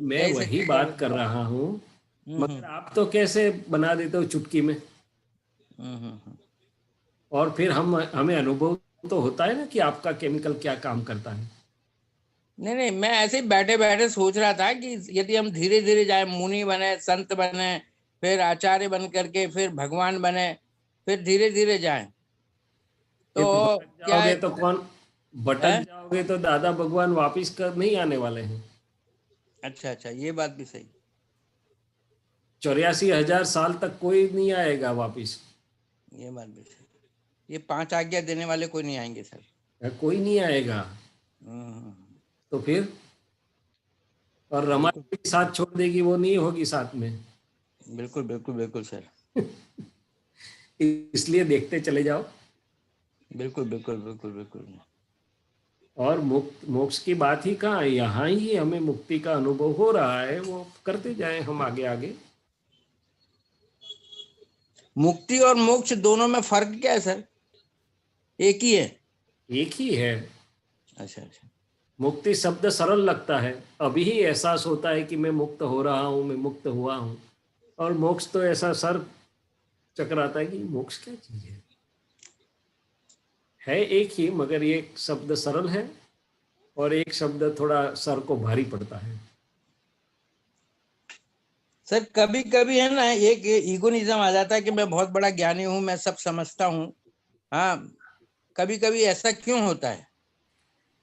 मैं वही बात कर रहा हूँ, मगर आप तो कैसे बना देते हो चुटकी में। और फिर हमें अनुभव तो होता है ना कि आपका केमिकल क्या काम करता है। नहीं नहीं, मैं ऐसे ही बैठे बैठे सोच रहा था कि यदि हम धीरे धीरे जाए, मुनि बने, संत बने, फिर आचार्य बन करके फिर भगवान बने, फिर धीरे धीरे जाएं तो क्या है? तो कौन भटक हैं? जाओगे तो दादा भगवान वापिस कर नहीं आने वाले हैं। अच्छा अच्छा, ये बात भी सही। 84,000 साल तक कोई नहीं आएगा वापिस। ये बात भी सही। ये 5 आज्ञा देने वाले कोई नहीं आएंगे सर। कोई नहीं आएगा। हम्म, तो फिर और रमा बिल्कुल भी साथ छोड़ देगी, वो नहीं होगी साथ में। बिल्कुल बिल्कुल बिल्कुल सर। इसलिए देखते चले जाओ। बिल्कुल बिल्कुल बिल्कुल बिल्कुल। और मोक्ष की बात ही कहाँ है, यहाँ ही हमें मुक्ति का अनुभव हो रहा है, वो करते जाए हम आगे आगे। मुक्ति और मोक्ष दोनों में फर्क क्या है सर? एक ही है? एक ही है। अच्छा अच्छा। मुक्ति शब्द सरल लगता है, अभी ही एहसास होता है कि मैं मुक्त हो रहा हूँ, मैं मुक्त हुआ हूँ। और मोक्ष तो ऐसा सर चकराता है कि मोक्ष क्या चीज है एक ही, मगर ये शब्द सरल है और एक शब्द थोड़ा सर को भारी पड़ता है। सर कभी कभी है ना, एक ईगोनिज्म आ जाता है कि मैं बहुत बड़ा ज्ञानी हूँ, मैं सब समझता हूँ। हाँ, कभी कभी ऐसा क्यों होता है?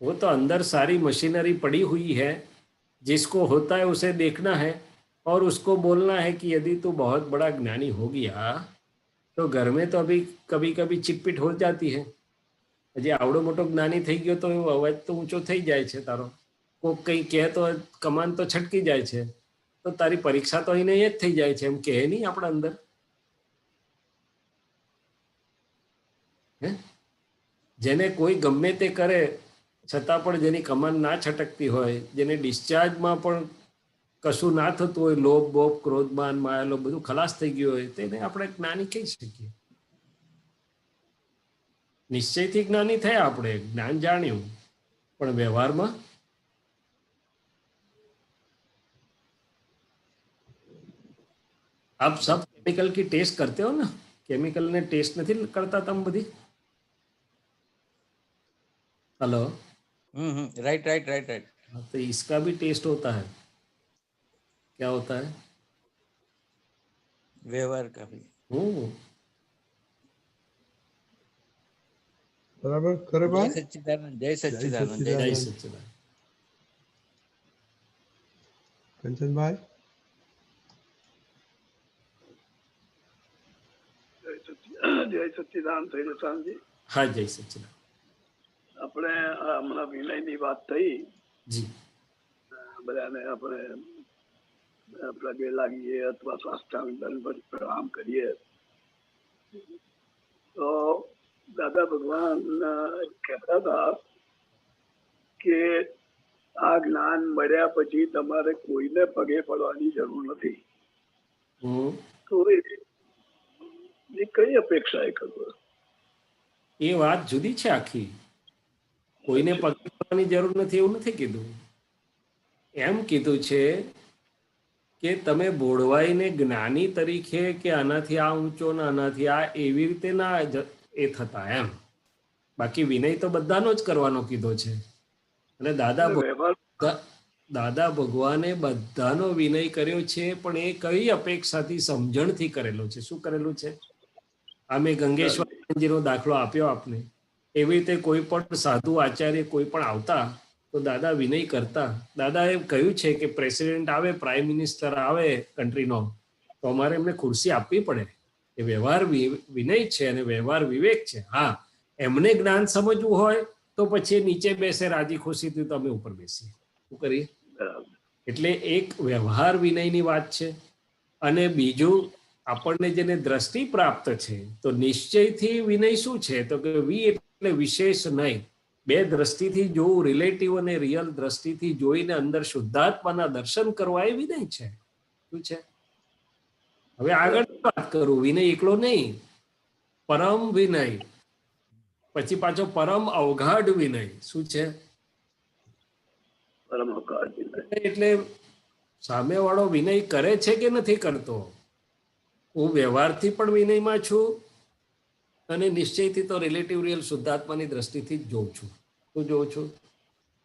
वो तो अंदर सारी मशीनरी पड़ी हुई है, जिसको होता है उसे देखना है और उसको बोलना है कि यदि तू बहुत बड़ा ज्ञानी हो गया तो घर में तो अभी कभी कभी चिटपिट हो जाती है। हજી आवड़ो मोटो ज्ञानी થઈ ગયો તો અવાજ તો ઊંચો થઈ જાય છે તારો, કોક કંઈ કહે તો કમાન તો છટકી જાય છે, તો તારી પરીક્ષા તો અહીં જ થઈ જાય છે, એમ કહે નહીં આપણા અંદર હે? જેને કોઈ ગમે તે કરે છતાં પણ જેની કમાન ના છટકતી હોય, જેને ડિસ્ચાર્જમાં પણ કશું ના થતું હોય, લોભ બોભ ક્રોધ માન માયા બધું ખલાસ થઈ ગયું હોય, તેને આપણે જ્ઞાની કહી શકીએ। નિશ્ચયથી જ્ઞાની થયા આપણે, જ્ઞાન જાણ્યું, પણ વ્યવહારમાં आप सब केमिकल की टेस्ट करते हो ना? केमिकल ने टेस्ट नहीं करता तम बधी? Hello, right right right right. तो इसका भी टेस्ट होता है। क्या होता है? व्यवहार का भी। बराबर करे जय भाई? सच्चिदानंद, जय सच्चिदानंद, जय जय सच्चिदानंद। सच्चिदानंद। कंचन भाई? જય સચ્ચિદાનંદ શૈલેષાનંદજી। हाँ, जय सच्चिदानंद। આપણે હમણાં વિનયની વાત થઈ, जी બધાને આપણે પગે લાગીએ અથવા સાષ્ટાંગ દંડવત પ્રણામ કરીએ તો દાદા ભગવાન કહેતા હતા કે આ જ્ઞાન મળ્યા પછી તમારે કોઈને પગે પડવાની જરૂર નથી। તો એ કઈ અપેક્ષા એ કરવો? એ વાત જુદી છે આખી। કોઈને પગે પડવાની જરૂર નથી એવું નથી કીધું, એમ કીધું છે કે તમે બોળવાઈને જ્ઞાની તરીકે કે આનાથી આ ઊંચો ને આનાથી આ એવી રીતે ના એ થતા એમ। બાકી વિનય તો બધાનો જ કરવાનો કીધો છે। અને દાદા ભગવાને બધાનો વિનય કર્યો છે, પણ એ કઈ અપેક્ષાથી સમજણથી કરેલો છે? શું કરેલું છે? આ મેં ગંગેશ્વરજીનો દાખલો આપ્યો આપને, એવી રીતે કોઈ પણ સાધુ આચાર્ય કોઈ પણ આવતા તો દાદા વિનય કરતા। દાદાએ કહ્યું છે કે પ્રેસિડેન્ટ આવે, પ્રાઇમ મિનિસ્ટર આવે કન્ટ્રીનો, તો અમારે એમને ખુરશી આપવી પડે। એ વ્યવહાર વિનય છે અને વ્યવહાર વિવેક છે। હા, એમને જ્ઞાન સમજવું હોય તો પછી નીચે બેસે રાજી ખુશીથી, તો અમે ઉપર બેસીએ, શું કરીએ? એટલે એક વ્યવહાર વિનયની વાત છે। અને બીજું, આપણને જેને દ્રષ્ટિ પ્રાપ્ત છે, તો નિશ્ચયથી વિનય શું છે? તો કે વી એટલે વિશેષ નહીં, બે દ્રષ્ટિથી જોવું, રિલેટિવ અને રિયલ દ્રષ્ટિથી જોઈને અંદર શુદ્ધાત્માના દર્શન કરવા, એ વિનય છે। શું છે? હવે આગળ વાત કરું, વિનય એકલો નહીં, પરમ વિનય, પછી પાછો પરમ અવગાઢ વિનય। શું છે? પરમ અવગાઢ વિનય એટલે સામેવાળો વિનય કરે છે કે નથી કરતો? હું વ્યવહારથી પણ વિનયમાં છું અને નિશ્ચયથી તો રિલેટિવ રિયલ શુદ્ધાત્માની દ્રષ્ટિથી જ જોઉં છું। શું જોઉં છું?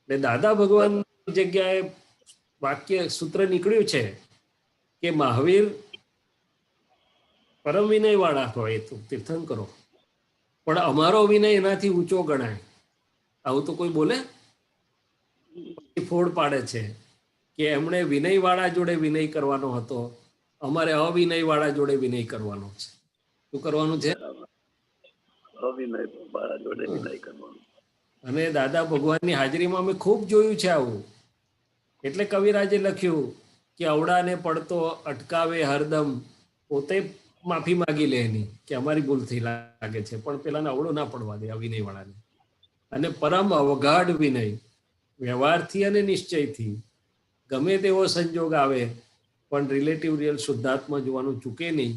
એટલે દાદા ભગવાન જગ્યાએ વાક્ય સૂત્ર નીકળ્યું છે કે મહાવીર પરમ વિનય વાળા હોય તો તીર્થંકરો, પણ અમારો વિનય એનાથી ઊંચો ગણાય। આવું તો કોઈ બોલે? ફોડ પાડે છે કે એમણે વિનય વાળા જોડે વિનય કરવાનો હતો, અમારે અવિનય વાળા જોડે વિનય કરવાનો છે. શું કરવાનું છે? અવિનય મારા જોડે વિનય કરવાનું. અને દાદા ભગવાનની હાજરીમાં અમે ખૂબ જોયું છે આવું. એટલે કવિરાજે લખ્યું કે અવડાને પડતો અટકાવે હરદમ, પોતે માફી માગી લે એની કે અમારી ભૂલથી લાગે છે, પણ પેલાને અવળો ના પડવા દે અવિનય વાળાને. અને પરમ અવગાઢ વિનય, વ્યવહારથી અને નિશ્ચયથી ગમે તેવો સંજોગ આવે પણ રિલેટિવ રિયલ શુદ્ધાત્મા જોવાનું ચૂકે નહીં.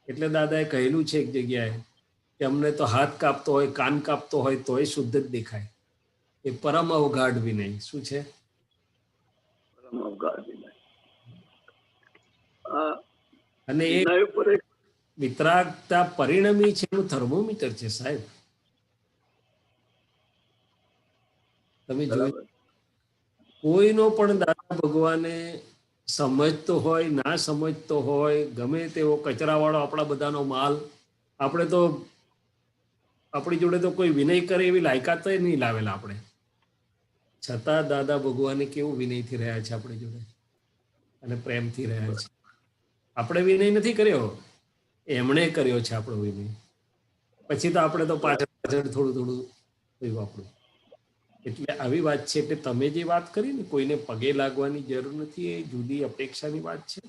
એટલે દાદાએ કહેલું છે એક જગ્યાએ કે અમને તો હાથ કાપતો હોય, કાન કાપતો હોય તોય શુદ્ધ જ દેખાય. એ પરમ અવગાઢ વિનય. શું છે? પરમ અવગાઢ વિનય. અને એ વિનય ઉપર એક વિતરાગતા પરિણમી છે એનું થર્મોમીટર છે સાહેબ. તમે જોયું કોઈનો પણ દાદા ભગવાને સમજતો હોય ના સમજતો હોય, ગમે તેવો કચરાવાળો આપણા બધાનો માલ, આપણે તો આપણી જોડે તો કોઈ વિનય કરે એવી લાયકાત નહીં લાવેલા આપણે, છતાં દાદા ભગવાને કેવું વિનયથી રહ્યા છે આપણી જોડે અને પ્રેમથી રહ્યા છે. આપણે વિનય નથી કર્યો, એમણે કર્યો છે આપણો વિનય. પછી તો આપણે તો પાછળ પાછળ થોડું થોડું થયું આપણું. એટલે આવી વાત છે. એટલે તમે જે વાત કરી ને કોઈને પગે લાગવાની જરૂર નથી, એ જુદી અપેક્ષાની વાત છે.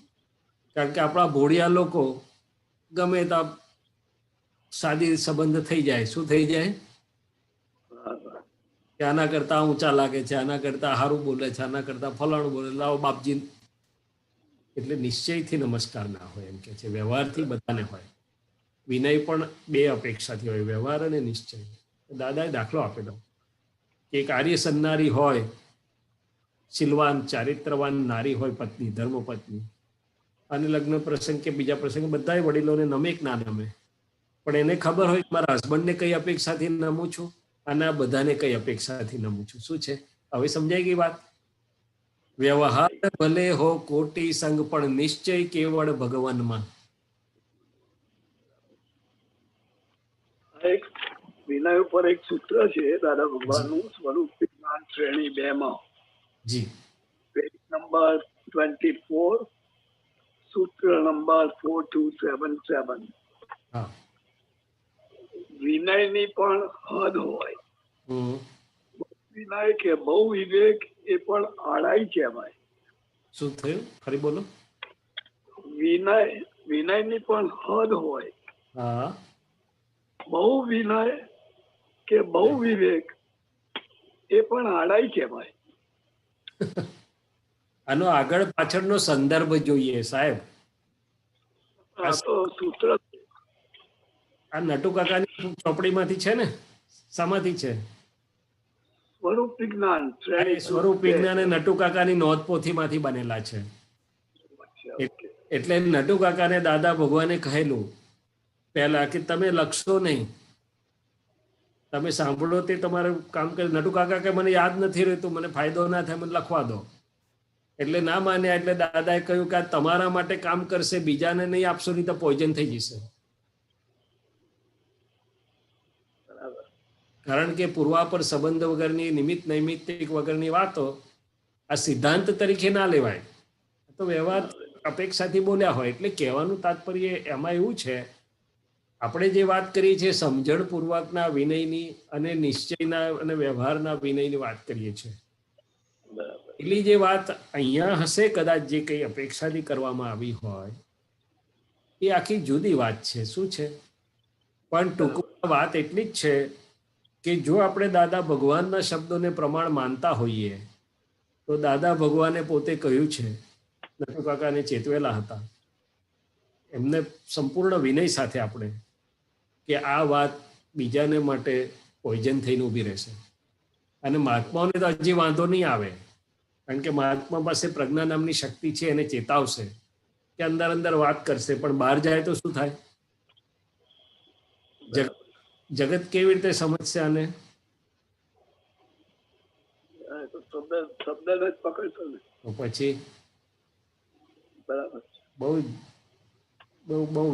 કારણ કે આપણા ભોળિયા લોકો ગમે ત્યાં સાદી સંબંધ થઈ જાય. શું થઈ જાય? કે આના કરતા ઊંચા લાગે છે, આના કરતા સારું બોલે છે, આના કરતા ફલાણું બોલે, લાવો બાપજી. એટલે નિશ્ચયથી નમસ્કાર ના હોય એમ કે છે. વ્યવહારથી બધાને હોય. વિનય પણ બે અપેક્ષાથી હોય, વ્યવહાર અને નિશ્ચય. દાદાએ દાખલો આપેલો કે એક આર્ય સન્નારી હોય, શીલવાન ચારિત્રવાન નારી હોય, પત્ની, ધર્મપત્ની, અને લગ્ન પ્રસંગ કે બીજા પ્રસંગે બધા વડીલોને નમે કે ના નમે, પણ એને ખબર હોય મારા હસબન્ડને કઈ અપેક્ષાથી નમું છું અને આ બધાને કઈ અપેક્ષાથી નમું છું. શું છે? હવે સમજાઈ ગઈ વાત? વ્યવહાર ભલે હો કોટી સંગ, પણ નિશ્ચય કેવળ ભગવાનમાં. એક વિનય ઉપર એક સૂત્ર છે દાદા ભગવાનનું, સ્વરૂપ વિજ્ઞાન શ્રેણી 2 માં જી પેજ નંબર 24, સૂત્ર નંબર 4277. હા. વિનયની પણ હદ હોય. હમ. વિનય કે બહુ વિવેક એ પણ આડાઈ કહેવાય. શું થયું? ફરી બોલો. વિનયની પણ હદ હોય. હા. બહુ વિનય કે બહુ વિવેક એ પણ આડાઈ કહેવાય. આનો આગળ પાછળનો સંદર્ભ જોઈએ સાહેબ. આ તો સૂત્ર આ નટુ કાકાની ચોપડીમાંથી છે ને? શામાંથી છે? સ્વરૂપ વિજ્ઞાન શ્રેણી સ્વરૂપ વિજ્ઞાન એ નટુ કાકાની નોંધપોથીમાંથી બનેલા છે. એટલે નટુ કાકાને દાદા ભગવાને કહેલું પહેલા કે તમે લખશો નહીં, તમે સાંભળો તે તમારું કામ કરે. નટુ કાકા કે મને યાદ નથી રહેતું, મને ફાયદો ના થાય, મને લખવા દો. એટલે ના માન્યા. એટલે દાદાએ કહ્યું કે આ તમારા માટે કામ કરશે, બીજાને નહીં આપશો નહીં તો પોઈઝન થઈ જશે. કારણ કે પૂર્વાપર સંબંધ વગરની, નિમિત્ત નૈમિત્તિક વગરની વાતો આ સિદ્ધાંત તરીકે ના લેવાય. તો વ્યવહાર અપેક્ષાથી બોલ્યા હોય. એટલે કહેવાનું તાત્પર્ય એમાં એવું છે, આપણે જે વાત કરીએ છીએ સમજણપૂર્વકના વિનયની અને નિશ્ચયના અને વ્યવહારના વિનયની વાત કરીએ છીએ. એટલી જે વાત અહીંયા હશે કદાચ જે કંઈ અપેક્ષાથી કરવામાં આવી હોય એ આખી જુદી વાત છે. શું છે? પણ ટૂંકમાં વાત એટલી જ છે કે જો આપણે દાદા ભગવાનના શબ્દોને પ્રમાણ માનતા હોઈએ તો દાદા ભગવાને પોતે કહ્યું છે, નટુ કાકાને ચેતવેલા હતા એમને સંપૂર્ણ વિનય સાથે આપણે, કે આ વાત બીજાને માટે પોઈઝન થઈને ઊભી રહેશે. અને મહાત્માઓને તો હજી વાંધો નહીં આવે, કારણ કે મહાત્મા પાસે પ્રજ્ઞા નામની શક્તિ છે, એને ચેતાવશે કે અંદર અંદર વાત કરશે, પણ બહાર જાય તો શું થાય? જગત કેવી રીતે સમજશે આને? શબ્દ જ પકડતો ને તો પછી બરાબર. બહુ બહુ બહુ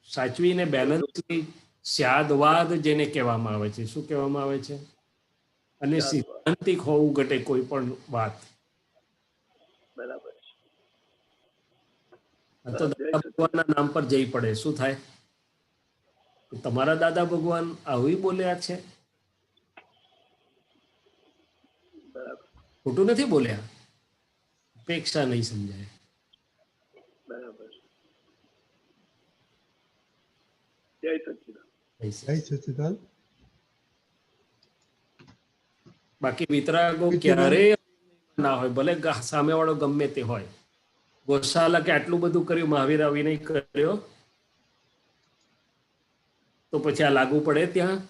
સાચવીને બેલેન્સથી સ્યાદવાદ જેને કહેવામાં આવે છે. શું કહેવામાં આવે છે? અને સિદ્ધાંતિક હોવું ઘટે કોઈ પણ વાત. બરાબર છે. આ તો દાદા ભગવાનના નામ પર જઈ પડે શું થાય? તમારા દાદા ભગવાન આવું બોલ્યા છે, બરાબર ખોટું નથી બોલ્યા. અપેક્ષા નહીં સમજાય. બરાબર. જય સચ્ચિદાનંદ. જય સચ્ચિદાનંદ. બાકી વિતરાગો ક્યારેય ના હોય, ભલે સામેવાળો ગમે તે હોય. ગોશાલા કે આટલું બધું કર્યું, મહાવીર વિનય કર્યો, તો પછી આ લાગુ પડે ત્યાં?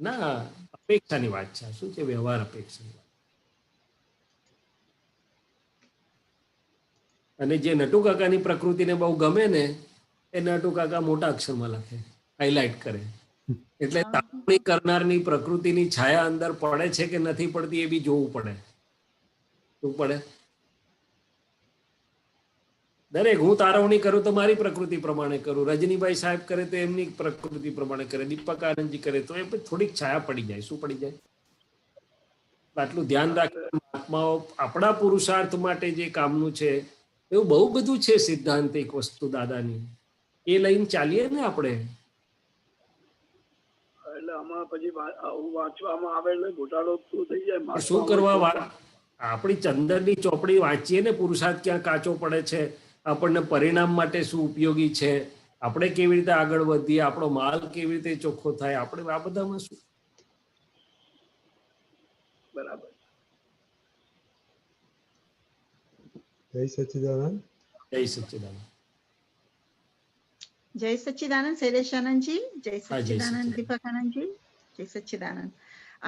ના, અપેક્ષાની વાત છે. શું છે? વ્યવહાર અપેક્ષાની વાત. અને જે નટુ કાકાની પ્રકૃતિને બહુ ગમે ને, એ નટુ કાકા મોટા અક્ષરમાં લખે, હાઇલાઇટ કરે. એટલે તાપણી કરનારની પ્રકૃતિની છાયા અંદર પડે છે કે નથી પડતી એ બી જોવું પડે. શું પડે? દરેક હું તારવણી કરું તો મારી પ્રકૃતિ પ્રમાણે કરું, રજનીભાઈ સાહેબ કરે તો એમની પ્રકૃતિ પ્રમાણે કરે, દીપક આનંદજી કરે તો એ થોડીક છાયા પડી જાય. શું પડી જાય? આટલું ધ્યાન રાખીને આત્માઓ આપણા પુરુષાર્થ માટે જે કામનું છે એવું બહુ બધું છે સિદ્ધાંતિક વસ્તુ દાદાની, એ લઈને ચાલીએ ને આપણે. એટલે આમાં પછી આવું વાંચવામાં આવે એટલે ઘોટાળો થઈ જાય. શું કરવા? આપણી ચંદનની ચોપડી વાંચીએ ને, પુરુષાર્થ ક્યાં કાચો પડે છે, આપણને પરિણામ માટે શું ઉપયોગી છે, આપણે કેવી રીતે આગળ વધીએ, આપણો માલ કેવી રીતે ચોખ્ખો થાય, આપણે આ બધામાં શું? બરાબર. જય સચ્ચિદાનંદ. જય સચ્ચિદાનંદ. જય સચ્ચિદાનંદ શૈલેષાનંદજી. જય હા, જય સચ્ચિદાનંદ સચ્ચિદાનંદ. દીપકાનંદજી. જય સચ્ચિદાનંદ.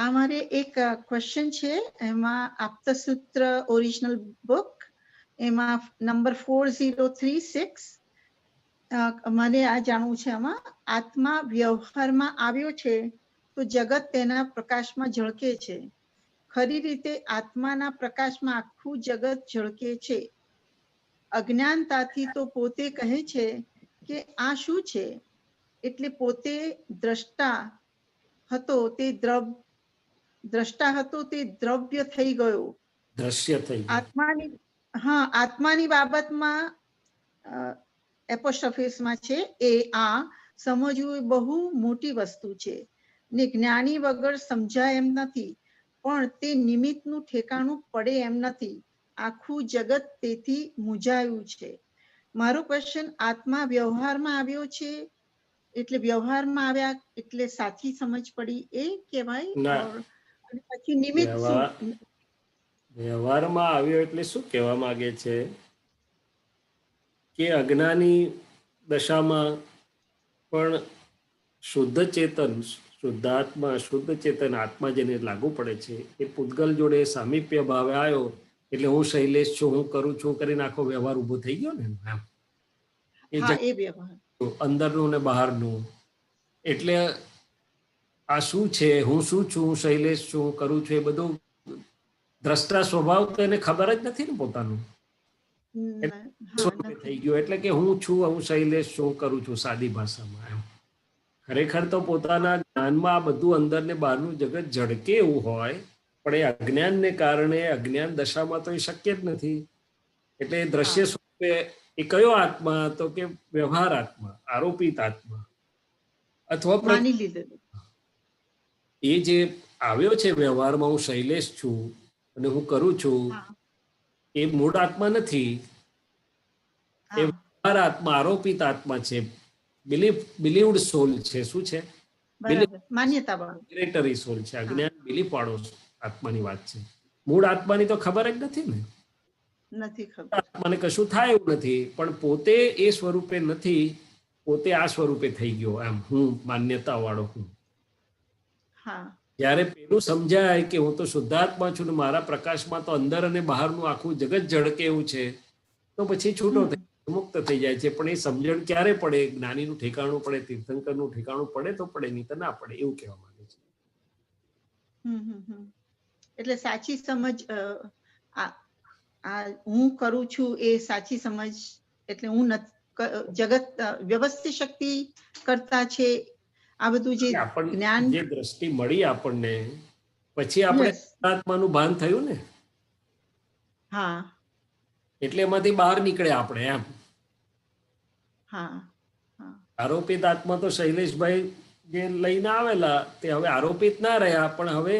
આ મારે એક ક્વેશ્ચન છે, એમાં આપતસૂત્ર ઓરિજિનલ બુક, એમાં નંબર 4036 મને આ જાણવું છે. આમાં આત્મા વ્યવહારમાં આવ્યો છે તો જગત તેના પ્રકાશમાં ઝળકે છે. ખરી રીતે આત્માના પ્રકાશમાં આખું જગત ઝળકે છે. અજ્ઞાનતાથી તો પોતે કહે છે કે આ શું છે, એટલે પોતે દ્રષ્ટા હતો તે દ્રવ્ય થઈ ગયો. દ્રશ્ય થઈ ગયું. આત્માની બાબતમાં એપોસ્ટ્રોફિસમાં છે એ આ સમજવું એ બહુ મોટી વસ્તુ છે ને જ્ઞાની વગર સમજાય એમ નથી, પણ તે નિમિત્તનું ઠેકાણું પડે એમ નથી. આખું જગત તેથી મૂંઝાયું છે. મારો ક્વેશ્ચન, આત્મા વ્યવહારમાં આવ્યો છે એટલે વ્યવહારમાં આવ્યા એટલે સાચી સમજ પડી એ કહેવાય? પછી નિમિત્ત શું? વ્યવહારમાં આવ્યો એટલે શું કહેવા માંગે છે કે અજ્ઞાની દશામાં પણ શુદ્ધ ચેતન, શુદ્ધાત્મા, શુદ્ધ ચેતન આત્મા જેને લાગુ પડે છે એ પૂતગલ જોડે સામીપ્ય ભાવે આવ્યો એટલે હું શૈલેષ છું, હું કરું છું કરીને આખો વ્યવહાર ઉભો થઈ ગયો ને એમ. એ વ્યવહાર અંદરનું ને બહારનું. એટલે આ શું છે, હું શું છું, હું શૈલેષ છું, હું કરું છું, એ બધું દ્રષ્ટા સ્વભાવ તો એને ખબર જ નથી ને પોતાનું. થઈ ગયું એટલે કે હું છું, હું શૈલેષ છું, કરું છું, સાદી ભાષામાં એમ. ખરેખર તો પોતાના જ્ઞાનમાં આ બધું અંદર ને બહારનું જગત ઝળકે એવું હોય, પણ એ અજ્ઞાનને કારણે અજ્ઞાન દશામાં તો એ શક્ય જ નથી. એટલે દ્રશ્ય સ્વરૂપે એ કયો આત્મા? તો કે વ્યવહાર આત્મા, આરોપિત આત્મા અથવા એ જે આવ્યો છે વ્યવહારમાં, હું શૈલેષ છું અને હું કરું છું, એ મૂળ આત્મા નથી. એ વ્યવહાર આત્મા, આરોપિત આત્મા છે, બિલીવડ સોલ છે. શું છે? માન્યતા સોલ છે. અજ્ઞાન બિલીફ વાળો આત્માની વાત છે. મૂળ આત્માની તો ખબર જ નથી ને. આત્માને કશું થાય એવું નથી, પણ પોતે એ સ્વરૂપે નથી, પોતે આ સ્વરૂપે થઈ ગયો એમ. હું માન્યતા વાળો હું. જયારે પેલું સમજાય કે હું તો શુદ્ધાત્મા છું ને મારા પ્રકાશમાં તો અંદર અને બહારનું આખું જગત ઝળકે એવું છે, તો પછી છૂટો થઈ મુક્ત થઈ જાય છે. પણ એ સમજણ ક્યારે પડે? જ્ઞાનીનું ઠેકાણું પડે, તીર્થંકરનું ઠેકાણું પડે તો પડે, નહીં તો ના પડે, એવું કહેવા માંગે છે. એટલે સાચી સમજ હું કરું છું એ સાચી સમજ, એટલે હું જગત વ્યવસ્થિત શક્તિ કરતા છે. આ બધું જે જ્ઞાન, જે દ્રષ્ટિ મળી આપણને પછી આપણે Yes. આત્માનું ભાન થયું ને, હા એટલે એમાંથી બહાર નીકળે આપણે એમ. હા હા આરોપિત આત્મા તો શૈલેષભાઈ જે લઈને આવેલા તે હવે આરોપિત ના રહ્યા, પણ હવે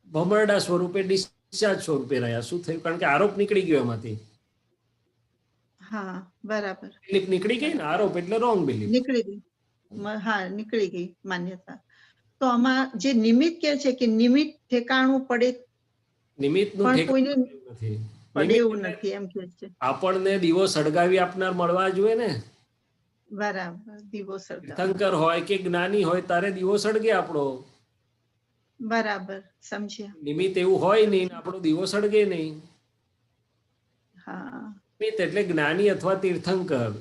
ભમરડા સ્વરૂપે ડિસ્ચાર્જ સ્વરૂપે રહ્યા. શું થયું? કારણ કે આરોપ નીકળી ગયો એમાંથી. હા બરાબર બિલીફ નીકળી ગઈ ને, આરોપ એટલે રોંગ બિલીફ. નીકળી ગઈ હા નીકળી ગઈ માન્યતા. તો આમાં જે નિમિત્ત કે છે કે નિમિત્ત ઠેકાણું પડે નિમિત્તનું પણ ઠેકાણું કોઈને નથી. પડે નિમિત્ત એવું એટલે નથી એમ કે છે. આપણને દીવો સળગાવી આપનાર મળવા જોઈએ ને. બરાબર દીવો સળગાવ તીર્થંકર હોય કે જ્ઞાની હોય તારે દીવો સળગે આપણો. બરાબર સમજ્યા. નિમિત્ત એવું હોય નહીં ને આપણો દીવો સળગે નહીં. હા નિમિત્ત એટલે જ્ઞાની અથવા તીર્થંકર.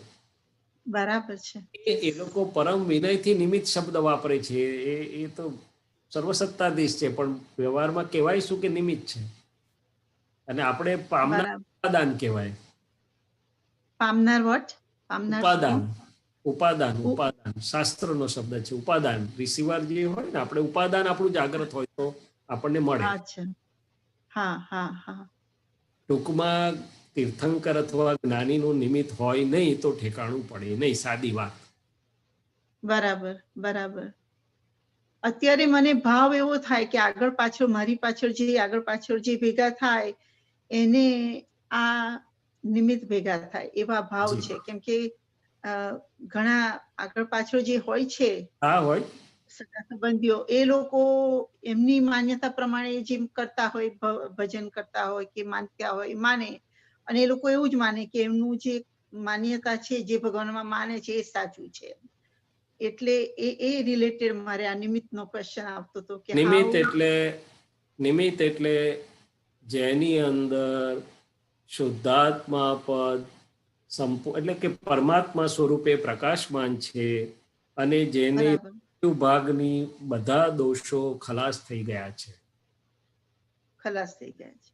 બરાબર છે. એ લોકો પરમ વિનયથી નિમિત્ત શબ્દ વાપરે છે. એ તો સર્વસત્તાધીશ છે, પણ વ્યવહારમાં કહેવાય શું કે નિમિત્ત છે. અને આપણે પામનાર બરાબર. ઉપાદાન કહેવાય. પામનાર વટ પામનાર ઉપાદાન ઉપાદાન ઉ- ઉપાદાન શાસ્ત્રનો શબ્દ છે. ઉપાદાન રિસીવર જે હોય ને, આપણે ઉપાદાન આપણું જાગ્રત હોય તો આપણને મળે. અચ્છા હા હા હા ટૂંકમાં તીર્થંકર અથવા જ્ઞાનીનું નિમિત્ત હોય નહીં તો ઠેકાણું પડે નહીં. સાદી વાત. બરાબર બરાબર. અત્યારે મને ભાવ એવો થાય કે આગળ પાછળ મારી પાછળ જે ભેગા થાય એને આ નિમિત્ત ભેગા થાય એવા ભાવ જી. છે. કેમ કે ઘણા આગળ પાછળ જે હોય છે હા હોય. સગા સંબંધીઓ એ લોકો એમની માન્યતા પ્રમાણે જેમ કરતા હોય ભજન કરતા હોય કે માનતા હોય માને, અને એ લોકો એવું જ માને કે એમનું જે માન્યતા છે જે ભગવાનમાં માને છે એ સાચું છે. એટલે એ રિલેટેડ મારે આ નિમિત્તનો ક્વેશ્ચન આવતો હતો કે નિમિત્ત એટલે જેની અંદર શુદ્ધાત્મા પદ એટલે કે પરમાત્મા સ્વરૂપે પ્રકાશમાન છે, અને જેની ભાગની બધા દોષો ખલાસ થઈ ગયા છે. ખલાસ થઈ ગયા છે.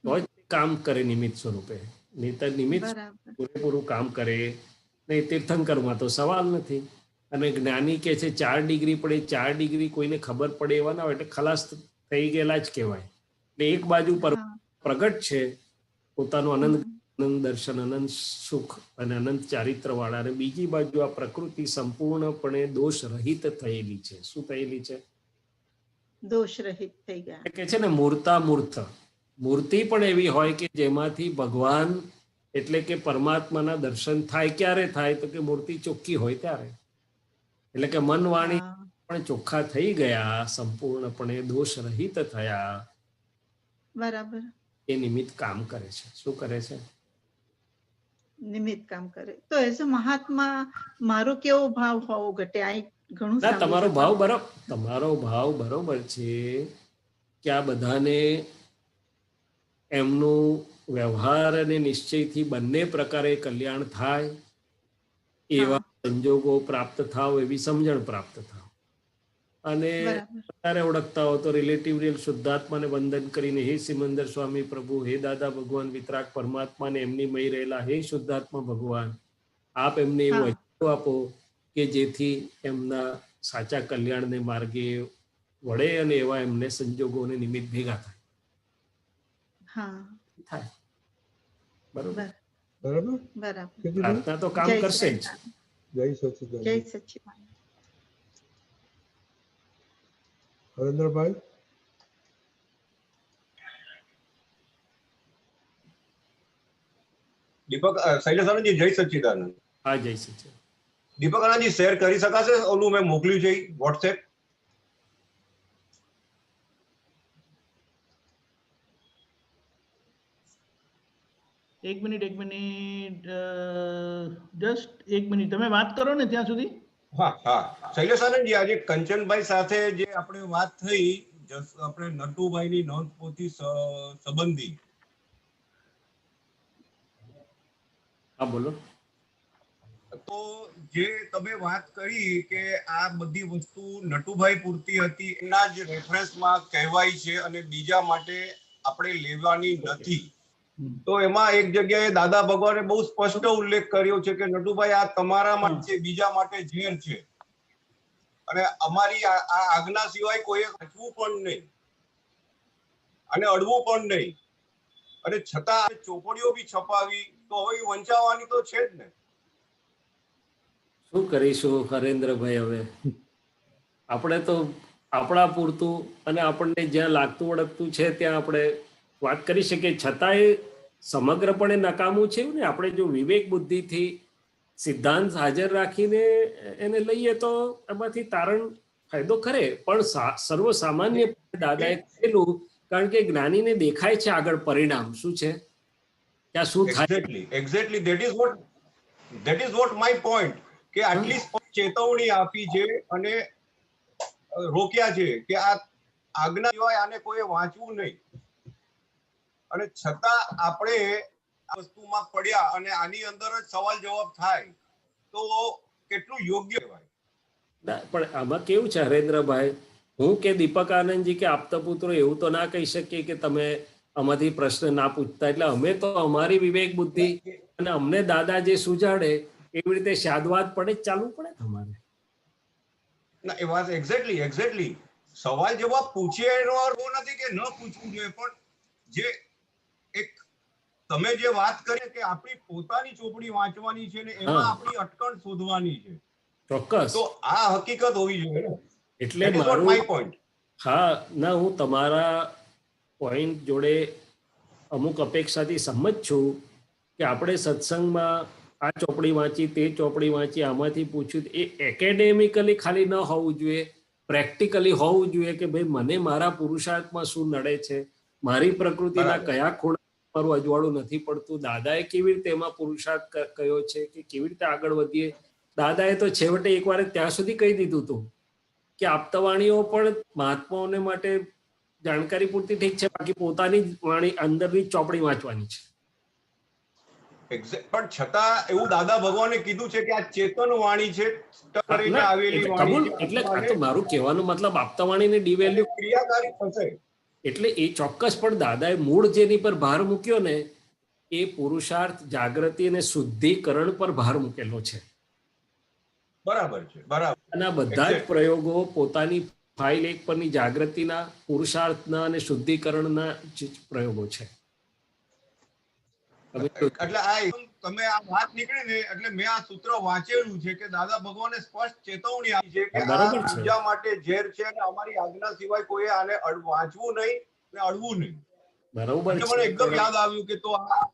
તો જ કામ કરે નિમિત્ત સ્વરૂપે. નહીંતર નિમિત્ત પૂરેપૂરું કામ કરે નહીં. તીર્થંકરમાં તો સવાલ નથી. અને જ્ઞાની કે છે 4 ડિગ્રી પડે, 4 ડિગ્રી કોઈને ખબર પડે એવા ના હોય, એટલે ખલાસ થઈ ગયેલા જ કહેવાય. એટલે એક બાજુ પ્રગટ છે પોતાનું અનંત દર્શન, અનંત સુખ અને અનંત ચારિત્ર વાળા, અને બીજી બાજુ આ પ્રકૃતિ સંપૂર્ણપણે દોષ રહિત થયેલી છે. શું થયેલી છે? દોષ રહિત થઈ ગયા. કે છે ને મૂર્તામૂર્ત. મૂર્તિ પણ એવી હોય કે જેમાંથી ભગવાન એટલે કે પરમાત્માના દર્શન થાય. ક્યારે થાય? તો કે મૂર્તિ ચોખ્ખી હોય ત્યારે. એટલે કે મન વાણી પણ ચોખ્ખા થઈ ગયા, સંપૂર્ણપણે દોષ રહિત થયા. બરાબર. એ નિમિત્ત કામ કરે છે. શું કરે છે? નિમિત્ત કામ કરે. તો એઝ અ મહાત્મા મારો કેવો ભાવ હોવો ઘટે? આ ઘણું ના, તમારો ભાવ બરોબર છે કે આ બધાને એમનું વ્યવહાર અને નિશ્ચયથી બંને પ્રકારે કલ્યાણ થાય એવા સંજોગો પ્રાપ્ત થાવ, એવી સમજણ પ્રાપ્ત થાવ. અને વધારે ઓળખતા હો તો રિલેટિવ રિયલ શુદ્ધાત્માને વંદન કરીને, હે સિમંદર સ્વામી પ્રભુ, હે દાદા ભગવાન વિતરાગ પરમાત્માને એમની મય રહેલા હે શુદ્ધાત્મા ભગવાન, આપ એમને એવું અજ્ઞાન આપો કે જેથી એમના સાચા કલ્યાણને માર્ગે વળે અને એવા એમને સંજોગોને નિમિત્ત ભેગા થાય. બરોબર. પ્રાર્થના તો કામ કરશે જ. જય સચ્ચિદાનંદ. જય સચ્ચિદાનંદ. હરેન્દ્રભાઈ. દીપક શૈલેષાનંદજી, જય સચ્ચિદાનંદ. હા, જય સચ્ચિદાનંદ. દીપક આનંદજી, શેર કરી શકાશે ઓલું મેં મોકલ્યું છે વોટ્સએપ? એક મિનિટ જસ્ટ એક મિનિટ, તમે વાત કરો ને ત્યાં સુધી. હા હા શૈલેષાનંદજી, આજે કંચનભાઈ સાથે જે આપણે વાત થઈ, આપણે નટુભાઈની નોંધપોથી સંબંધી. હા બોલો. તો જે તમે વાત કરી કે આ બધી વસ્તુ નટુભાઈ પૂરતી હતી એના જ રેફરન્સમાં કહેવાય છે અને બીજા માટે આપણે લેવાની નથી, તો એમાં એક જગ્યાએ દાદા ભગવાને બહુ સ્પષ્ટ ઉલ્લેખ કર્યો છે કે નટુભાઈ આ તમારા માટે બીજા માટે ઝેર છે, અને અમારી આ આજ્ઞા સિવાય કોઈએ વાંચવું પણ નહીં. અને અડવું પણ નહીં, અને છતાં ચોપડીઓ બી છપાવી તો હવે એ વંચાવવાની તો છે જ ને. શું કરીશું હરેન્દ્રભાઈ? હવે આપણે તો આપણા પૂરતું અને આપણને જ્યાં લાગતું વળગતું છે ત્યાં આપણે વાત કરી શકીએ, છતાંય સમગ્રપણે નકામું છે ને. આપણે જો વિવેક બુદ્ધિથી સિદ્ધાંત હાજર રાખીને એને લઈએ તો એમાંથી તારણ ફાયદો કરે, પણ સર્વસામાન્ય દાદાએ કહેલું, કારણ કે જ્ઞાનીને દેખાય છે આગળ પરિણામ શું છે, ત્યાં શું થાય. Exactly that is what my point, કે આટલી ચેતવણી આપી છે અને રોક્યા છે કે આ આજ્ઞા સિવાય આને કોઈ વાંચવું નહીં, અને છતાં આપણે આ વસ્તુમાં પડ્યા અને આની અંદર જ સવાલ જવાબ થાય તો કેટલું યોગ્ય કહેવાય. પણ આમાં કેવું છે હરેન્દ્રભાઈ, હું કે દીપક આનંદજી કે આપતા પુત્રો એવું તો ના કહી શકીએ કે તમે આમાંથી પ્રશ્ન ના પૂછતા, એટલે અમે તો અમારી વિવેક બુદ્ધિ અને અમને દાદા જે સુજાડે એવી રીતે શાદવાદ પડે જ ચાલવું પડે તમારે. ના, એ વાત એક્ઝેક્ટલી સવાલ જવાબ પૂછીએ એનો અર્થ નથી કે ન પૂછવું જોઈએ, પણ જે એક તમે જે વાત કરી કે આપણી પોતાની ચોપડી વાંચવાની છે ને એમાં આપણી અટકણ શોધવાની છે, ચોક્કસ, તો આ હકીકત હોવી જોઈએ. એટલે મારું હા ના, હું તમારા પોઈન્ટ જોડે અમુક અપેક્ષાથી સંમત છું કે આપણે સત્સંગમાં આ ચોપડી વાંચી, તે ચોપડી વાંચી, આમાંથી પૂછ્યું, એ એકેડેમિકલી ખાલી ન હોવું જોઈએ, પ્રેક્ટિકલી હોવું જોઈએ કે ભાઈ મને મારા પુરુષાર્થમાં શું નડે છે, મારી પ્રકૃતિના કયા ખૂણા મારું અજવાળું નથી પડતું, દાદાએ કેવી રીતે એમાં પુરુષાર્થ કયો છે કે કેવી રીતે આગળ વધીએ. દાદાએ તો છેવટે એકવાર ત્યાં સુધી કહી દીધું હતું કે આપતાવાણીઓ પણ મહાત્માઓને માટે જાણકારી પૂરતી ઠીક છે, બાકી પોતાની વાણી અંદરની ચોપડી વાંચવાની છે. પણ છતાં એવું દાદા ભગવાને કીધું છે કે આ ચેતન વાણી છે, એટલે મારું કહેવાનું મતલબ આપતાવાણીને ડિવેલ્યુ ક્રિયાકારી થશે, એટલે એ ચોક્કસ. પણ દાદાએ મૂળ જેની પર ભાર મૂક્યો ને એ પુરુષાર્થ, જાગૃતિ અને શુદ્ધિકરણ પર ભાર મૂકેલો છે. બરાબર છે, બરાબર. અને આ બધા જ પ્રયોગો પોતાની ફાઇલ એક પરની જાગૃતિના, પુરુષાર્થના અને શુદ્ધિકરણના જ પ્રયોગો છે. એટલે આ તમે આ વાત નીકળી ને એટલે મેં આ સૂત્ર વાંચેલું છે કે દાદા ભગવાને સ્પષ્ટ ચેતવણી આપી છે કે આ બીજા માટે ઝેર છે અને અમારી આજ્ઞા સિવાય કોઈ આને વાંચવું નહીં ને અડવું નહીં. બરાબર છે. મને એકદમ યાદ આવ્યું કે તો આ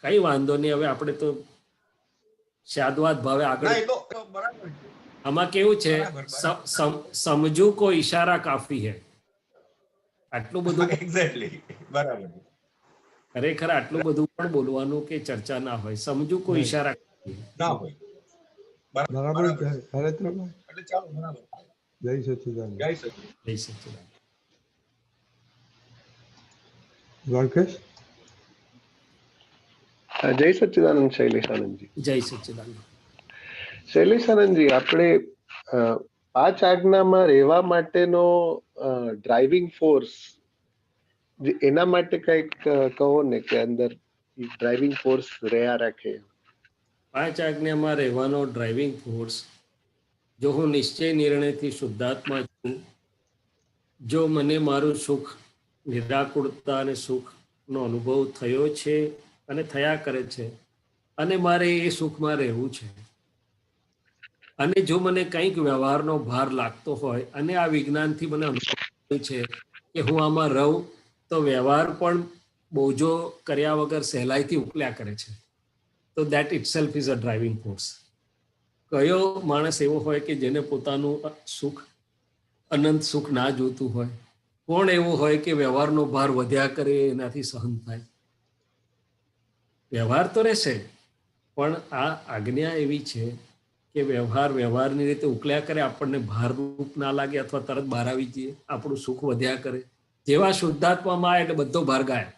કઈ વાંધો નહીં, હવે આપણે તો શાદવાદ ભાવે આગળ. આમાં કેવું છે, સમજુ કો ઈશારા કાફી હે, આટલું બધું એક્ઝેક્ટલી બરાબર. ખરેખર આટલું બધું પણ બોલવાનું કે ચર્ચા ના હોય, સમજુ કો ઈશારા ના હોય. બરાબર છે હરેન્દ્રભાઈ. એટલે ચાલો, બરાબર. જય સચ્ચિદાનંદ. જય સચ્ચિદાનંદ. જય સચ્ચિદાનંદ. દ્વારકેશ. જય સચ્ચિદાનંદ શૈલેષાનંદજી. જય સચ્ચિદાનંદ. શૈલેષાનંદજી, આપણે પાંચ આજ્ઞામાં રહેવા માટેનો ડ્રાઇવિંગ ફોર્સ, એના માટે કઈક કહો ને કે અંદર ડ્રાઇવિંગ ફોર્સ રહ્યા રાખે. પાંચ આજ્ઞામાં રહેવાનો ડ્રાઇવિંગ ફોર્સ, જો હું નિશ્ચય નિર્ણયથી શુદ્ધાત્મા છું, જો મને મારું સુખ, નિરાકુળતા અને સુખનો અનુભવ થયો છે અને થયા કરે છે, અને મારે એ સુખમાં રહેવું છે, અને જો મને કંઈક વ્યવહારનો ભાર લાગતો હોય અને આ વિજ્ઞાનથી મને અનુભવ છે કે હું આમાં રહું તો વ્યવહાર પણ બોજો કર્યા વગર સહેલાઈથી ઉકલ્યા કરે છે, તો that it self is a driving force. કયો માણસ એવો હોય કે જેને પોતાનું સુખ, અનંત સુખ ના જોતું હોય? કોણ એવું હોય કે વ્યવહારનો ભાર વધ્યા કરે એનાથી સહન થાય? વ્યવહાર તો રહેશે, પણ આ આજ્ઞા એવી છે કે વ્યવહારની રીતે ઉકલ્યા કરે, આપણને ભારરૂપ ના લાગે અથવા તરત બહાર આવી જઈએ, આપણું સુખ વધ્યા કરે. જેવા શુદ્ધાત્મામાં આવે એટલે બધો ભાર ગાય.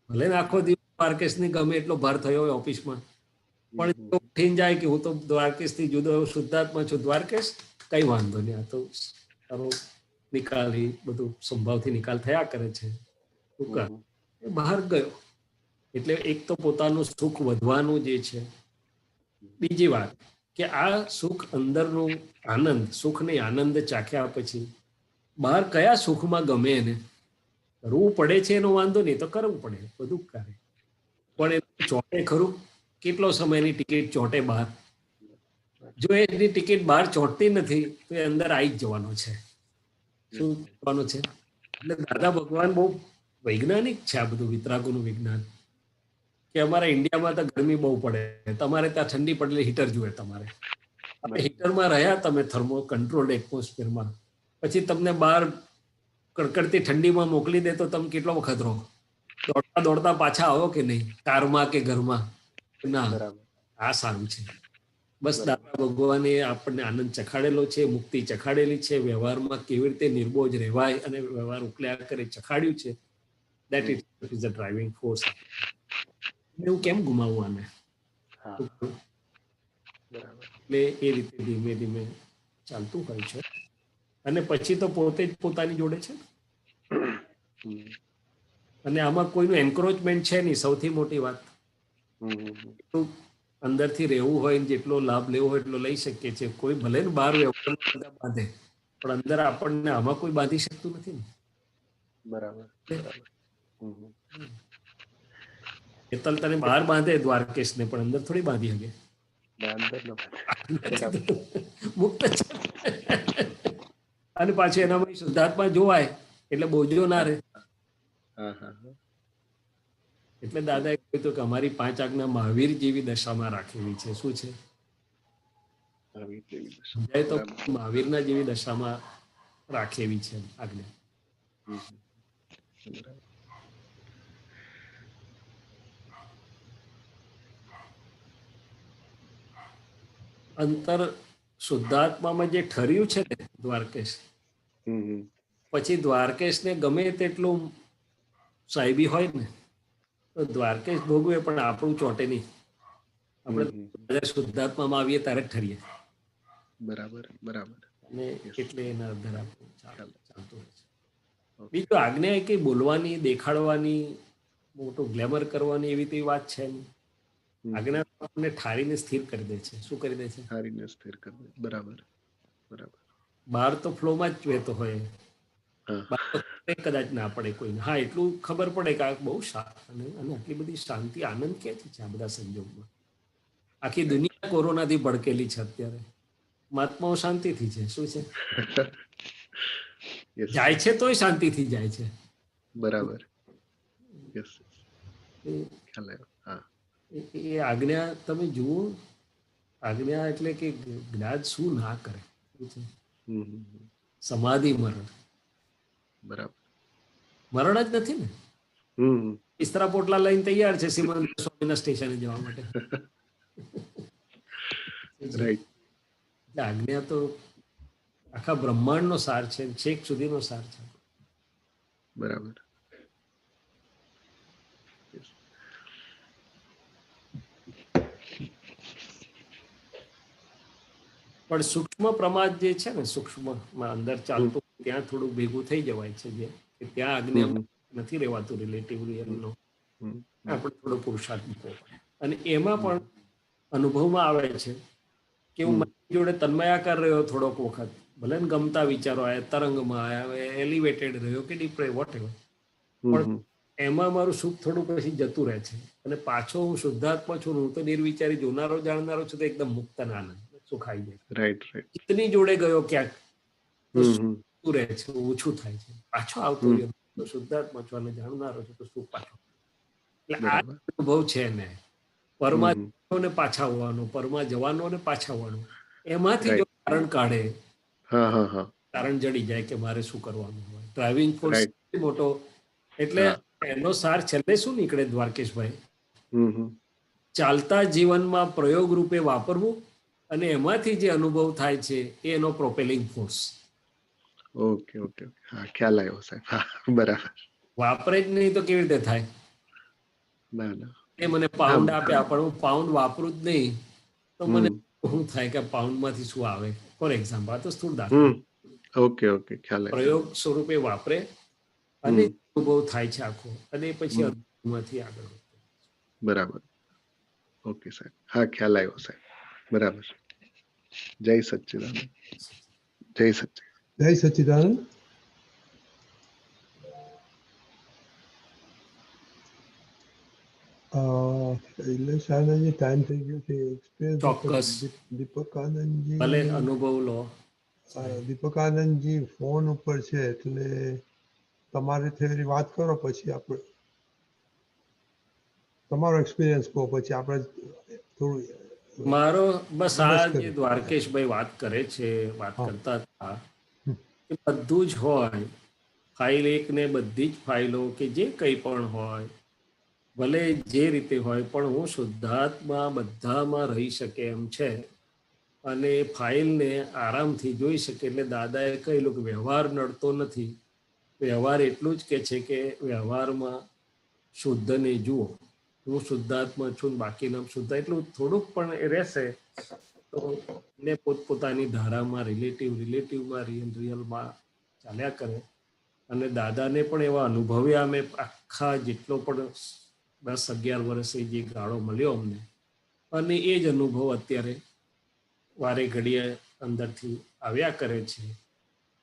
ભલે ને આખો દિવસ દ્વારકેશની ગમે એટલો ભાર થયો હોય ઓફિસમાં, પણ ઉઠીને જાય કે હું તો દ્વારકેશથી જુદો શુદ્ધાત્મા છું, દ્વારકેશ કઈ વાંધો નહીં, આ તો તારો નિકાલ, બધું સંભાવથી નિકાલ થયા કરે છે, બહાર ગયો. એટલે એક તો પોતાનું સુખ વધવાનું જે છે. બીજી વાત કે આ સુખ અંદરનું આનંદ, સુખ નહીં આનંદ ચાખ્યા પછી બહાર કયા સુખમાં ગમે એને કરવું પડે છે એનો વાંધો નહીં તો કરવું પડે, બધું કરે, પણ એ ચોંટે ખરું? કેટલો સમયની ટિકિટ ચોંટે બહાર? જો એની ટિકિટ બહાર ચોંટતી નથી તો એ અંદર આવી જ જવાનો છે. શું કરવાનું છે? એટલે દાદા ભગવાન બહુ વૈજ્ઞાનિક છે આ બધું વિતરાગોનું વિજ્ઞાન, કે અમારા ઇન્ડિયામાં તો ગરમી બહુ પડે, તમારે ત્યાં ઠંડી પડે હીટર જોઈએ તમારે. હીટરમાં રહ્યા તમે થર્મો કંટ્રોલ્ડ એટમોસ્ફિયરમાં, પછી તમને બહાર કડકડતી ઠંડીમાં મોકલી દે તો તમે કેટલો વખત રહો? દોડતા દોડતા પાછા આવો કે નહીં, કારમાં કે ઘરમાં? ના, આ સારું છે. બસ દાદા ભગવાને આપણને આનંદ ચખાડેલો છે, મુક્તિ ચખાડેલી છે, વ્યવહારમાં કેવી રીતે નિર્બોજ રહેવાય અને વ્યવહાર ઉકલ્યા કરે ચખાડ્યું છે. That is the driving force. એવું કેમ ગુમાવવું આને? એટલે એ રીતે ધીમે ધીમે ચાલતું હોય છે, અને પછી તો પોતે જ પોતાની જોડે છે, અને આમાં કોઈનું એન્ક્રોચમેન્ટ છે નહીં. સૌથી મોટી વાત, અંદરથી રહેવું હોય ને જેટલો લાભ લેવો હોય એટલો લઈ શકીએ છીએ. કોઈ ભલે ને બહાર વ્યવહાર બાંધે, પણ અંદર આપણને આમાં કોઈ બાંધી શકતું નથી ને. બરાબર. હેતલ તને બહાર બાંધે દ્વારકેશ ને, પણ અંદર થોડી બાંધી શકે. મુક્ત છે. અને પાછું એનામાં શુદ્ધાત્મા જોવાય એટલે બોજો ના રહે. એટલે દાદાએ કહ્યું હતું કે અમારી 5 આજ્ઞા મહાવીર જેવી દશામાં રાખેલી છે. શું છે? સમજાય તો મહાવીરના જેવી દશામાં રાખેલી છે આજ્ઞા. અંતર શુદ્ધાત્મામાં જે ઠર્યું છે ને દ્વારકેશ, પછી દ્વારકેશને ગમે તેટલું સાહેબી હોય ને તો દ્વારકેશ ભોગવે પણ આપણું ચોંટે નહીં. આપણે શુદ્ધાત્મામાં આવીએ ત્યારે જ ઠરીએ. બરાબર બરાબર. અને એટલે એના અંદર ચાલતું હોય છે. બીજું આજ્ઞા એ કઈ બોલવાની, દેખાડવાની, મોટું ગ્લેમર કરવાની એવી તેવી વાત છે નહીં. આજ્ઞા આપણને ઠારીને સ્થિર કરી દે છે. શું કરી દે છે? ઠારીને સ્થિર કરી દે. બરાબર બરાબર. બહાર તો ફ્લોમાં જ વહેતો હોય, કદાચ ના પડે કોઈને. હા, એટલું ખબર પડે કે આ બહુ અને આટલી બધી શાંતિ આનંદ ક્યાંથી છે આ બધા સંજોગમાં? આખી દુનિયા કોરોનાથી ભડકેલી છે અત્યારે, મહાત્માઓ શાંતિથી છે. શું છે? જાય છે તોય શાંતિથી જાય છે. બરાબર. એ આજ્ઞા તમે જુઓ, આજ્ઞા એટલે કે જ્ઞાન શું ના કરે. શું છે? સમાધિ મરણ. બરાબર. મરણ જ નથી ને. ઇસ્તરા પોટલા લઈને તૈયાર છે સિમંદર સ્વામીના સ્ટેશને જવા માટે. રાઈટ. એટલે આજ્ઞા તો આખા બ્રહ્માંડનો સાર છે, છેક સુધીનો સાર છે. બરાબર. પણ સૂક્ષ્મ પ્રમાદ જે છે ને, સૂક્ષ્મમાં અંદર ચાલતું ત્યાં થોડું ભેગું થઈ જવાય છે, જે કે ત્યાં આજ્ઞા નથી રહેવાતું રિલેટિવ રિયલનો. આપણે થોડો પુરુષાર્થ મૂકવો પડે. અને એમાં પણ અનુભવમાં આવે છે કે હું મારી જોડે તન્મયાકાર રહ્યો થોડોક વખત, ભલે ને ગમતા વિચારો આવ્યા, તરંગમાં આવ્યા, એલિવેટેડ રહ્યો કે ડીપ રહ્યો, વોટ એવર, પણ એમાં મારું સુખ થોડું પછી જતું રહે છે. અને પાછો હું શુદ્ધાત્મા છું, હું તો નિર્વિચારી જોનારો જાણનારો છું, તો એકદમ મુક્ત આનંદ સુખ આવી જાય. Right right. ચિત્તની જોડે ગયો ક્યાંક તો રહે છે, ઓછું થાય છે, પાછો આવતો રહ્યો તો શુદ્ધાત્મા છું અને જાણનારો છું તો સુખ પાછો. એટલે આ અનુભવ છે ને, પરમાં ને પાછા આવવાનો, પરમાં જવાનો ને પાછા આવવાનું, એમાંથી જો કારણ કાઢે, કારણ જડી જાય કે મારે શું કરવાનું હોય. ડ્રાઇવિંગ ફોર્સ મોટો, એટલે એનો સાર છેલ્લે શું નીકળે દ્વારકેશભાઈ? ચાલતા જીવનમાં પ્રયોગ રૂપે વાપરવું અને એમાંથી જે અનુભવ થાય છે એ એનો પ્રોપેલિંગ ફોર્સ. ઓકે ઓકે, હા, ખ્યાલ આવ્યો સાહેબ. હા, બરાબર. વાપરે જ નહીં તો કેવી રીતે થાય? ના ના, એ મને પાઉન્ડ આપ્યા પણ હું પાઉન્ડ વાપરું જ નહીં તો મને શું થાય કે પાઉન્ડ માંથી શું આવે? ફોર એક્ઝામ્પલ, આ તો સ્થૂળ દાખલા. ઓકે ઓકે, ખ્યાલ આવ્યો. પ્રયોગ સ્વરૂપે વાપરે અને અનુભવ થાય છે આખો, અને પછી અનુભવમાંથી આગળ. બરાબર. ઓકે સાહેબ, હા, ખ્યાલ આવ્યો સાહેબ. બરાબર. જય સચ્ચિદાનંદ. જય સચ્ચિદાનંદ. જય સચ્ચિદાનંદ. શૈલેષ આનંદજી ટાઈમ થઈ ગયો છે. ચોક્કસ. દીપક આનંદજી ભલે અનુભવ લો. દીપક આનંદજી ફોન ઉપર છે એટલે તમારે થયેલી વાત કરો, પછી આપણે તમારો એક્સપિરિયન્સ કહો, પછી આપણે થોડું. મારો બસ આ જે દ્વારકેશભાઈ વાત કરે છે, વાત કરતા હતા કે બધું જ હોય, ફાઇલ એક ને બધી જ ફાઇલો કે જે કંઈ પણ હોય, ભલે જે રીતે હોય, પણ હું શુદ્ધાત્મા બધામાં રહી શકે એમ છે અને ફાઇલને આરામથી જોઈ શકે. એટલે દાદાએ કહેલું કે વ્યવહાર નડતો નથી, વ્યવહાર એટલું જ કે છે કે વ્યવહારમાં શુદ્ધને જુઓ. હું શુદ્ધાત્મા છું, બાકીના શુદ્ધ, એટલું થોડુંક પણ એ રહેશે તો ને પોતપોતાની ધારામાં રિલેટિવમાં રિયલમાં ચાલ્યા કરે. અને દાદાને પણ એવા અનુભવ્યા અમે આખા જેટલો પણ 10-11 વર્ષે જે ગાળો મળ્યો અમને, અને એ જ અનુભવ અત્યારે વારે ઘડીએ અંદરથી આવ્યા કરે છે.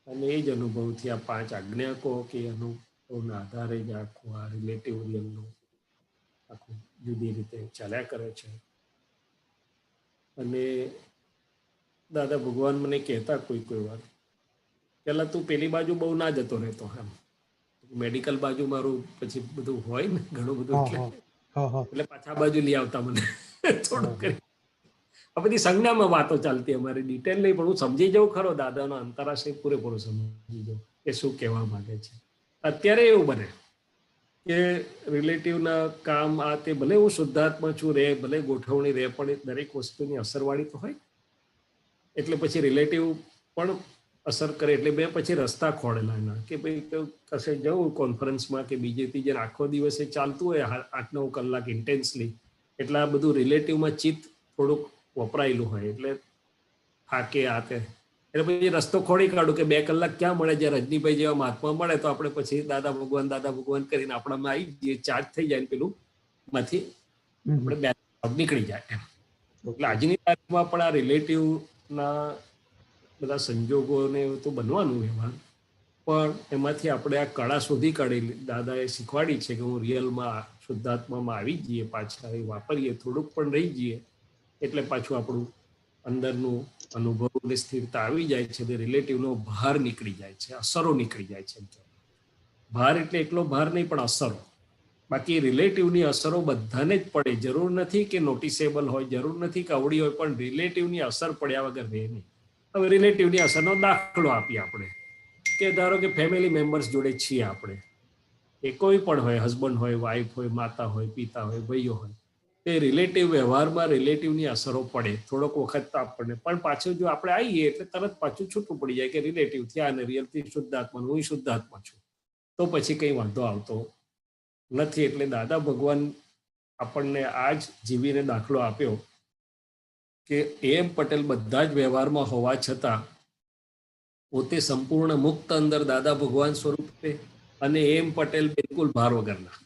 અને એ જ અનુભવથી આ 5 આજ્ઞાકો કે અનુભવના આધારે જ આખું આ રિલેટિવ રિયલનું આખું જુદી રીતે ચાલ્યા કરે છે. અને દાદા ભગવાન મને કહેતા કોઈ વાર, પેલા તું પેલી બાજુ બહુ ના જતો રહેતો, એમ મેડિકલ બાજુ મારું પછી બધું હોય ને ઘણું બધું, એટલે પાછા બાજુ લઈ આવતા મને થોડું કરી. આ બધી સંજ્ઞામાં વાતો ચાલતી, અમારી ડિટેલ નહીં, પણ હું સમજી જાઉં ખરો દાદાનો અંતરાશય પૂરેપૂરો સમજી જાઉં કે શું કહેવા માંગે છે. અત્યારે એવું બને કે રિલેટિવના કામ આ તે, ભલે હું શુદ્ધાત્મા છું રે, ભલે ગોઠવણી રે, પણ દરેક વસ્તુની અસરવાળી તો હોય. એટલે પછી રિલેટિવ પણ અસર કરે. એટલે મેં પછી રસ્તા ખોળેલા એના કે ભાઈ કશે જવું કોન્ફરન્સમાં કે બીજે ત્રીજે, આખો દિવસે ચાલતું હોય 8-9 કલાક ઇન્ટેન્સલી, એટલે આ બધું રિલેટિવમાં ચિત્ત થોડુંક વપરાયેલું હોય, એટલે થાકે આ તે. એટલે પછી રસ્તો ખોડી કાઢું કે 2 કલાક ક્યાં મળે. જ્યારે રજનીભાઈ જેવા મહાત્મા મળે તો આપણે પછી દાદા ભગવાન કરીને આપણામાં આવી જઈએ, ચાર્જ થઈ જાય ને પેલું માંથી આપણે નીકળી જાય એમ. એટલે આજની તારીખમાં પણ આ રિલેટિવના બધા સંજોગોને તો બનવાનું વ્યવહાર, પણ એમાંથી આપણે આ કળા શોધી કાઢી દાદાએ શીખવાડી છે કે હું રિયલમાં શુદ્ધાત્મામાં આવી જઈએ, પાછા એ વાપરીએ, થોડુંક પણ રહી જઈએ, એટલે પાછું આપણું અંદરનું અનુભવની સ્થિરતા આવી જાય છે. તે રિલેટિવનો ભાર નીકળી જાય છે, અસરો નીકળી જાય છે. ભાર એટલે એકલો ભાર નહીં, પણ અસરો. બાકી રિલેટિવની અસરો બધાને જ પડે. જરૂર નથી કે નોટિસેબલ હોય, જરૂર નથી કે અવળી હોય, પણ રિલેટિવની અસર પડ્યા વગર રહે નહીં. હવે રિલેટિવની અસરનો દાખલો આપીએ આપણે કે ધારો કે ફેમિલી મેમ્બર્સ જોડે છીએ આપણે, એ કોઈ પણ હોય, હસબન્ડ હોય, વાઈફ હોય, માતા હોય, પિતા હોય, ભાઈઓ હોય, તે રિલેટિવ વ્યવહારમાં રિલેટિવની અસરો પડે થોડોક વખત તો આપણને, પણ પાછું જો આપણે આવીએ એટલે તરત પાછું છૂટું પડી જાય કે રિલેટિવ થયા અને રિયલથી શુદ્ધાત્મા, હું શુદ્ધાત્મા છું, તો પછી કંઈ વાંધો આવતો નથી. એટલે દાદા ભગવાન આપણને આ જ જીવીને દાખલો આપ્યો કે એમ પટેલ બધા જ વ્યવહારમાં હોવા છતાં પોતે સંપૂર્ણ મુક્ત અંદર દાદા ભગવાન સ્વરૂપે, અને એમ પટેલ બિલકુલ ભાર વગરના.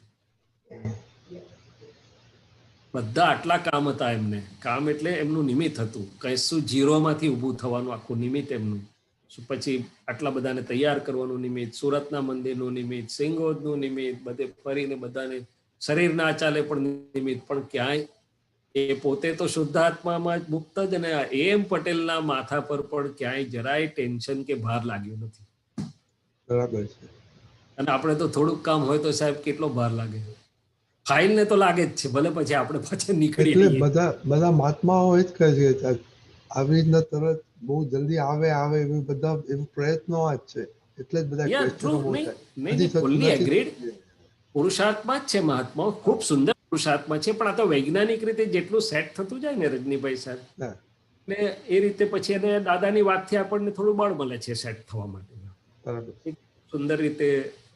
બધા આટલા કામ હતા એમને. કામ એટલે એમનું નિમિત્ત હતું, કશું ઝીરોમાંથી ઊભું થવાનું આખું નિમિત્ત એમનું. પછી આટલા બધાને તૈયાર કરવાનું નિમિત્ત, સુરતના મંદિરનું નિમિત્ત, સિંગોદનું નિમિત્ત, બધે ફરીને બધાને શરીર ના ચાલે પણ નિમિત્ત, પણ ક્યાંય એ પોતે તો શુદ્ધાત્મામાં જ મુક્ત જ, અને એમ પટેલના માથા પર પણ ક્યાંય જરાય ટેન્શન કે ભાર લાગ્યો નથી. બરાબર છે. અને આપણે તો થોડુંક કામ હોય તો સાહેબ કેટલો ભાર લાગે. ફાઇલ ને તો લાગે જ છે, ભલે પછી આપણે પાછા નીકળી એટલે બધા મહાત્માઓ જ કહે છે આવી રીતના તરત બહુ જલ્દી આવે એવી બધા એવી પ્રયત્નો જ છે, એટલે જ બધા પુરુષાર્થમાં જ છે મહાત્માઓ, ખૂબ સુંદર પુરુષાર્થમાં છે, પણ આ તો વૈજ્ઞાનિક રીતે જેટલું સેટ થતું જાય ને રજનીભાઈ સાહેબ, એટલે એ રીતે પછી એને દાદાની વાતથી આપણને થોડું બળ મળે છે સેટ થવા માટે. સુંદર રીતે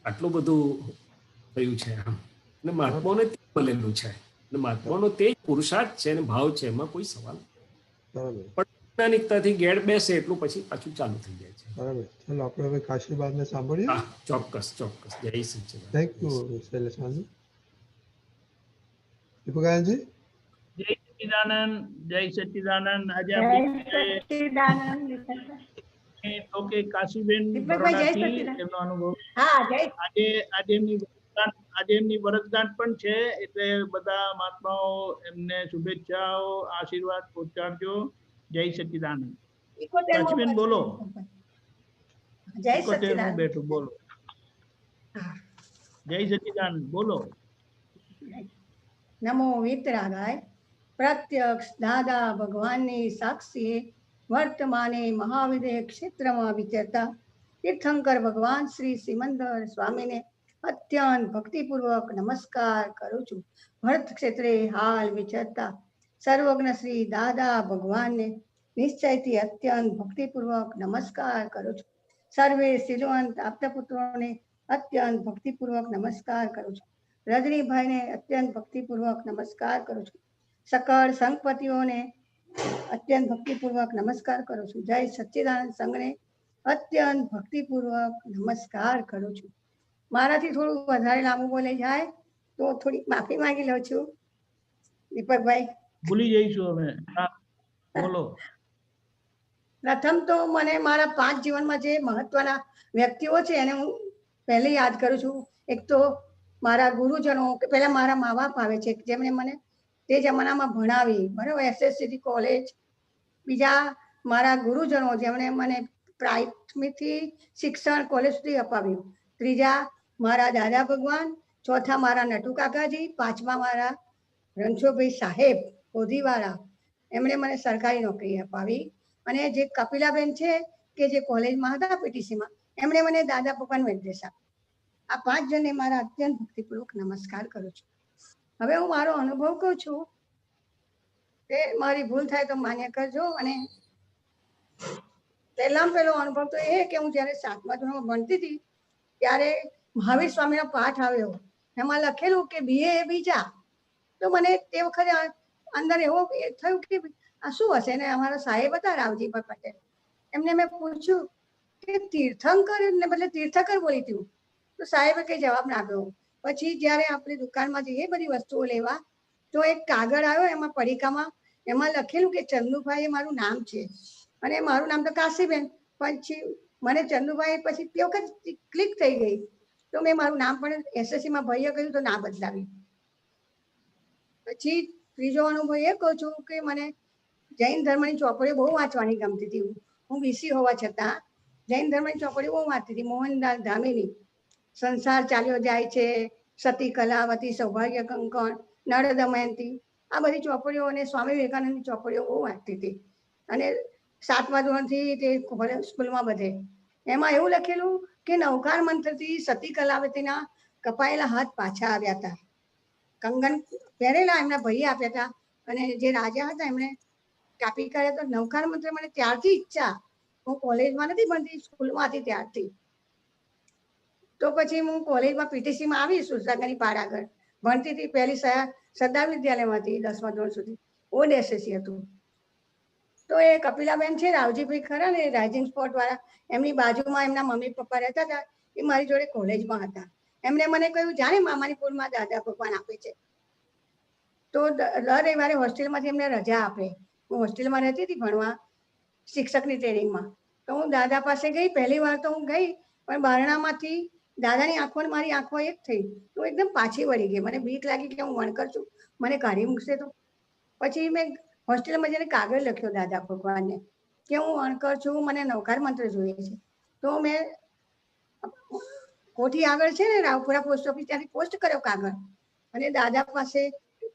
આટલું બધું થયું છે આમ, અને મહાત્માઓને તે મળેલું છે, અને મહાત્માઓનો તે જ પુરુષાર્થ છે અને ભાવ છે, એમાં કોઈ સવાલ. પણ વૈજ્ઞાનિકતાથી ગેડ બેસે એટલું પછી પાછું ચાલુ થઈ જાય છે. બરાબર. ચાલો આપણે હવે કાશીબાદને સાંભળીએ. ચોક્કસ. જય સચ્ચિદાનંદ. Thank you શૈલેષજી. દીપકાનંદજી. જય સચ્ચિદાનંદ. આજે ઓકે કાશીબેન એમનો અનુભવ આજે એમની આજે એમની વર્ષગાંઠ પણ છે, એટલે બધા મહાત્માઓ એમને શુભેચ્છાઓ આશીર્વાદ પહોંચાડજો. જય સચ્ચિદાનંદ. પ્રાચીબેન બોલો. જય 71 સચ્ચિદાનંદ. બેઠું બોલો. જય સચ્ચિદાનંદ બોલો. નમો વિતરાગાય. પ્રત્યક્ષ દાદા ભગવાનની સાક્ષીએ વર્તમાને મહાવિદ્ય ક્ષેત્રમાં વિચરતા તીર્થંકર ભગવાન શ્રી સિમંદર સ્વામીને અત્યંત ભક્તિપૂર્વક નમસ્કાર કરું છું. ભરત ક્ષેત્રે હાલ વિચરતા સર્વજ્ઞ શ્રી દાદા ભગવાનને નિશ્ચયથી અત્યંત ભક્તિપૂર્વક નમસ્કાર કરું છું. સર્વે સિલવંત આપતપુત્રોને અત્યંત ભક્તિપૂર્વક નમસ્કાર કરું છું. રજનીભાઈને અત્યંત ભક્તિપૂર્વક નમસ્કાર કરું છું. સકળ સંગપતિઓને અત્યંત ભક્તિપૂર્વક નમસ્કાર કરું છું. જય સચ્ચિદાનંદ સંઘને અત્યંત ભક્તિપૂર્વક નમસ્કાર કરું છું. મારાથી થોડું વધારે લાંબુ બોલે જાય તો થોડી માફી માંગી લઉં છું. દીપકભાઈ ભૂલી જઈશું અમે. બોલો. પ્રથમ તો મને મારા 5 જીવનમાં જે મહત્વના વ્યક્તિઓ છે એને હું પહેલે યાદ કરું છું. એક તો મારા ગુરુજનો, કે પહેલા મારા મા બાપ આવે છે જેમણે મને તે જમાનામાં ભણાવી, બરાબર, એસએસસી કોલેજ. બીજા મારા ગુરુજનો જેમણે મને પ્રાથમિકથી શિક્ષણ કોલેજ સુધી અપાવ્યું. ત્રીજા મારા દાદા ભગવાન. ચોથા મારા નટુ કાકાજી. પાંચમા મારા રણછોડભાઈ સાહેબ પોધીવાળા, એમણે મને સરકારી નોકરી અપાવી. અને જે કપિલાબેન છે કે જે કોલેજમાં હતા પીટીસીમાં, એમણે મને દાદા ભગવાન નિર્દેશ આપ્યો. આ 5 જણને મારા અત્યંત ભક્તિપૂર્વક નમસ્કાર કરું છું. હવે હું મારો અનુભવ કહું છું, તે મારી ભૂલ થાય તો માન્ય કરજો. અને પહેલો અનુભવ તો એ કે હું જ્યારે 7મા ધોરણમાં ભણતી હતી ત્યારે મહાવીર સ્વામીનો પાઠ આવ્યો. એમાં લખેલું કે બીએ એ બીજા. તો મને તે વખતે અંદર એવો થયું કે આ શું હશે. ને અમારા સાહેબ હતા રાવજીભાઈ પટેલ, એમને મેં પૂછ્યું કે તીર્થંકર ને બદલે તીર્થકર બોલી હતી. તો સાહેબે કઈ જવાબ ના આપ્યો. પછી જ્યારે આપણી દુકાનમાં જઈએ બધી વસ્તુઓ લેવા, તો એક કાગળ આવ્યો, એમાં પડીકામાં એમાં લખેલું કે ચંદુભાઈ એ મારું નામ છે અને મારું નામ તો કાશીબેન. પછી મને ચંદુભાઈ પછી તે વખત ક્લિક થઈ ગઈ. તો મેં મારું નામ પણ એસએસસીમાં ભાઈએ કહ્યું તો ના બદલાવ્યું. પછી ત્રીજો અનુભવ એ કહું છું કે મને જૈન ધર્મની ચોપડીઓ બહુ વાંચવાની ગમતી હતી. હું બીસી હોવા છતાં જૈન ધર્મની ચોપડીઓ બહુ વાંચતી હતી. મોહનદાસ ધામીની સંસાર ચાલ્યો જાય છે, સતી કલાવતી, સૌભાગ્ય કંકણ, નળ દમયંતી, આ બધી ચોપડીઓ અને સ્વામી વિવેકાનંદની ચોપડીઓ બહુ વાંચતી હતી. અને 7મા ધોરણથી તે સ્કૂલમાં બધે એમાં એવું લખેલું કે નવકાર મંત્રથી સતી કલાવતીના કપાયેલા હાથ પાછા આવ્યા હતા. કંગન પહેરેલા એમના ભાઈએ આપ્યા હતા અને જે રાજા હતા એમણે કાપી કર્યા. તો નવકાર મંત્ર મને ત્યારથી ઈચ્છા, હું કોલેજમાં નથી ભણતી, સ્કૂલમાં હતી ત્યારથી. તો પછી હું કોલેજમાં પીટીસીમાં આવી, સુરસાગરની પાર આગળ ભણતી હતી. પહેલી સરદાર વિદ્યાલયમાં હતી 10મા ધોરણ સુધી. ઓલ્ડ એસએસસી હતું. તો એ કપિલાબેન છે, રાવજીભાઈ ખરા ને રાઇઝિંગ સ્પોટ વાળા, એમની બાજુમાં એમના મમ્મી પપ્પા રહેતા હતા. એ મારી જોડે કોલેજમાં હતા. એમણે મને કહ્યું જાણે મામાનીપુરમાં દાદા ભગવાન આપે છે. તો દર રવિવારે હોસ્ટેલમાંથી એમને રજા આપે. હું હોસ્ટેલમાં રહેતી હતી ભણવા, શિક્ષકની ટ્રેનિંગમાં. તો હું દાદા પાસે ગઈ. પહેલી વાર તો હું ગઈ, પણ બારણામાંથી દાદાની આંખો ને મારી આંખો એક થઈ. તો એકદમ પાછી વળી ગઈ. મને બીક લાગી કે હું વણકર છું, મને કાઢી મૂકશે તો. પછી મેં હોસ્ટેલમાં જઈને કાગળ લખ્યો દાદા ભગવાનને કે હું વણકર છું, મને નવકાર મંત્ર જોઈએ છે. તો મેં કોઠી આગળ છે ને રાવપુરા પોસ્ટ ઓફિસ, ત્યાંથી પોસ્ટ કર્યો કાગળ અને દાદા પાસે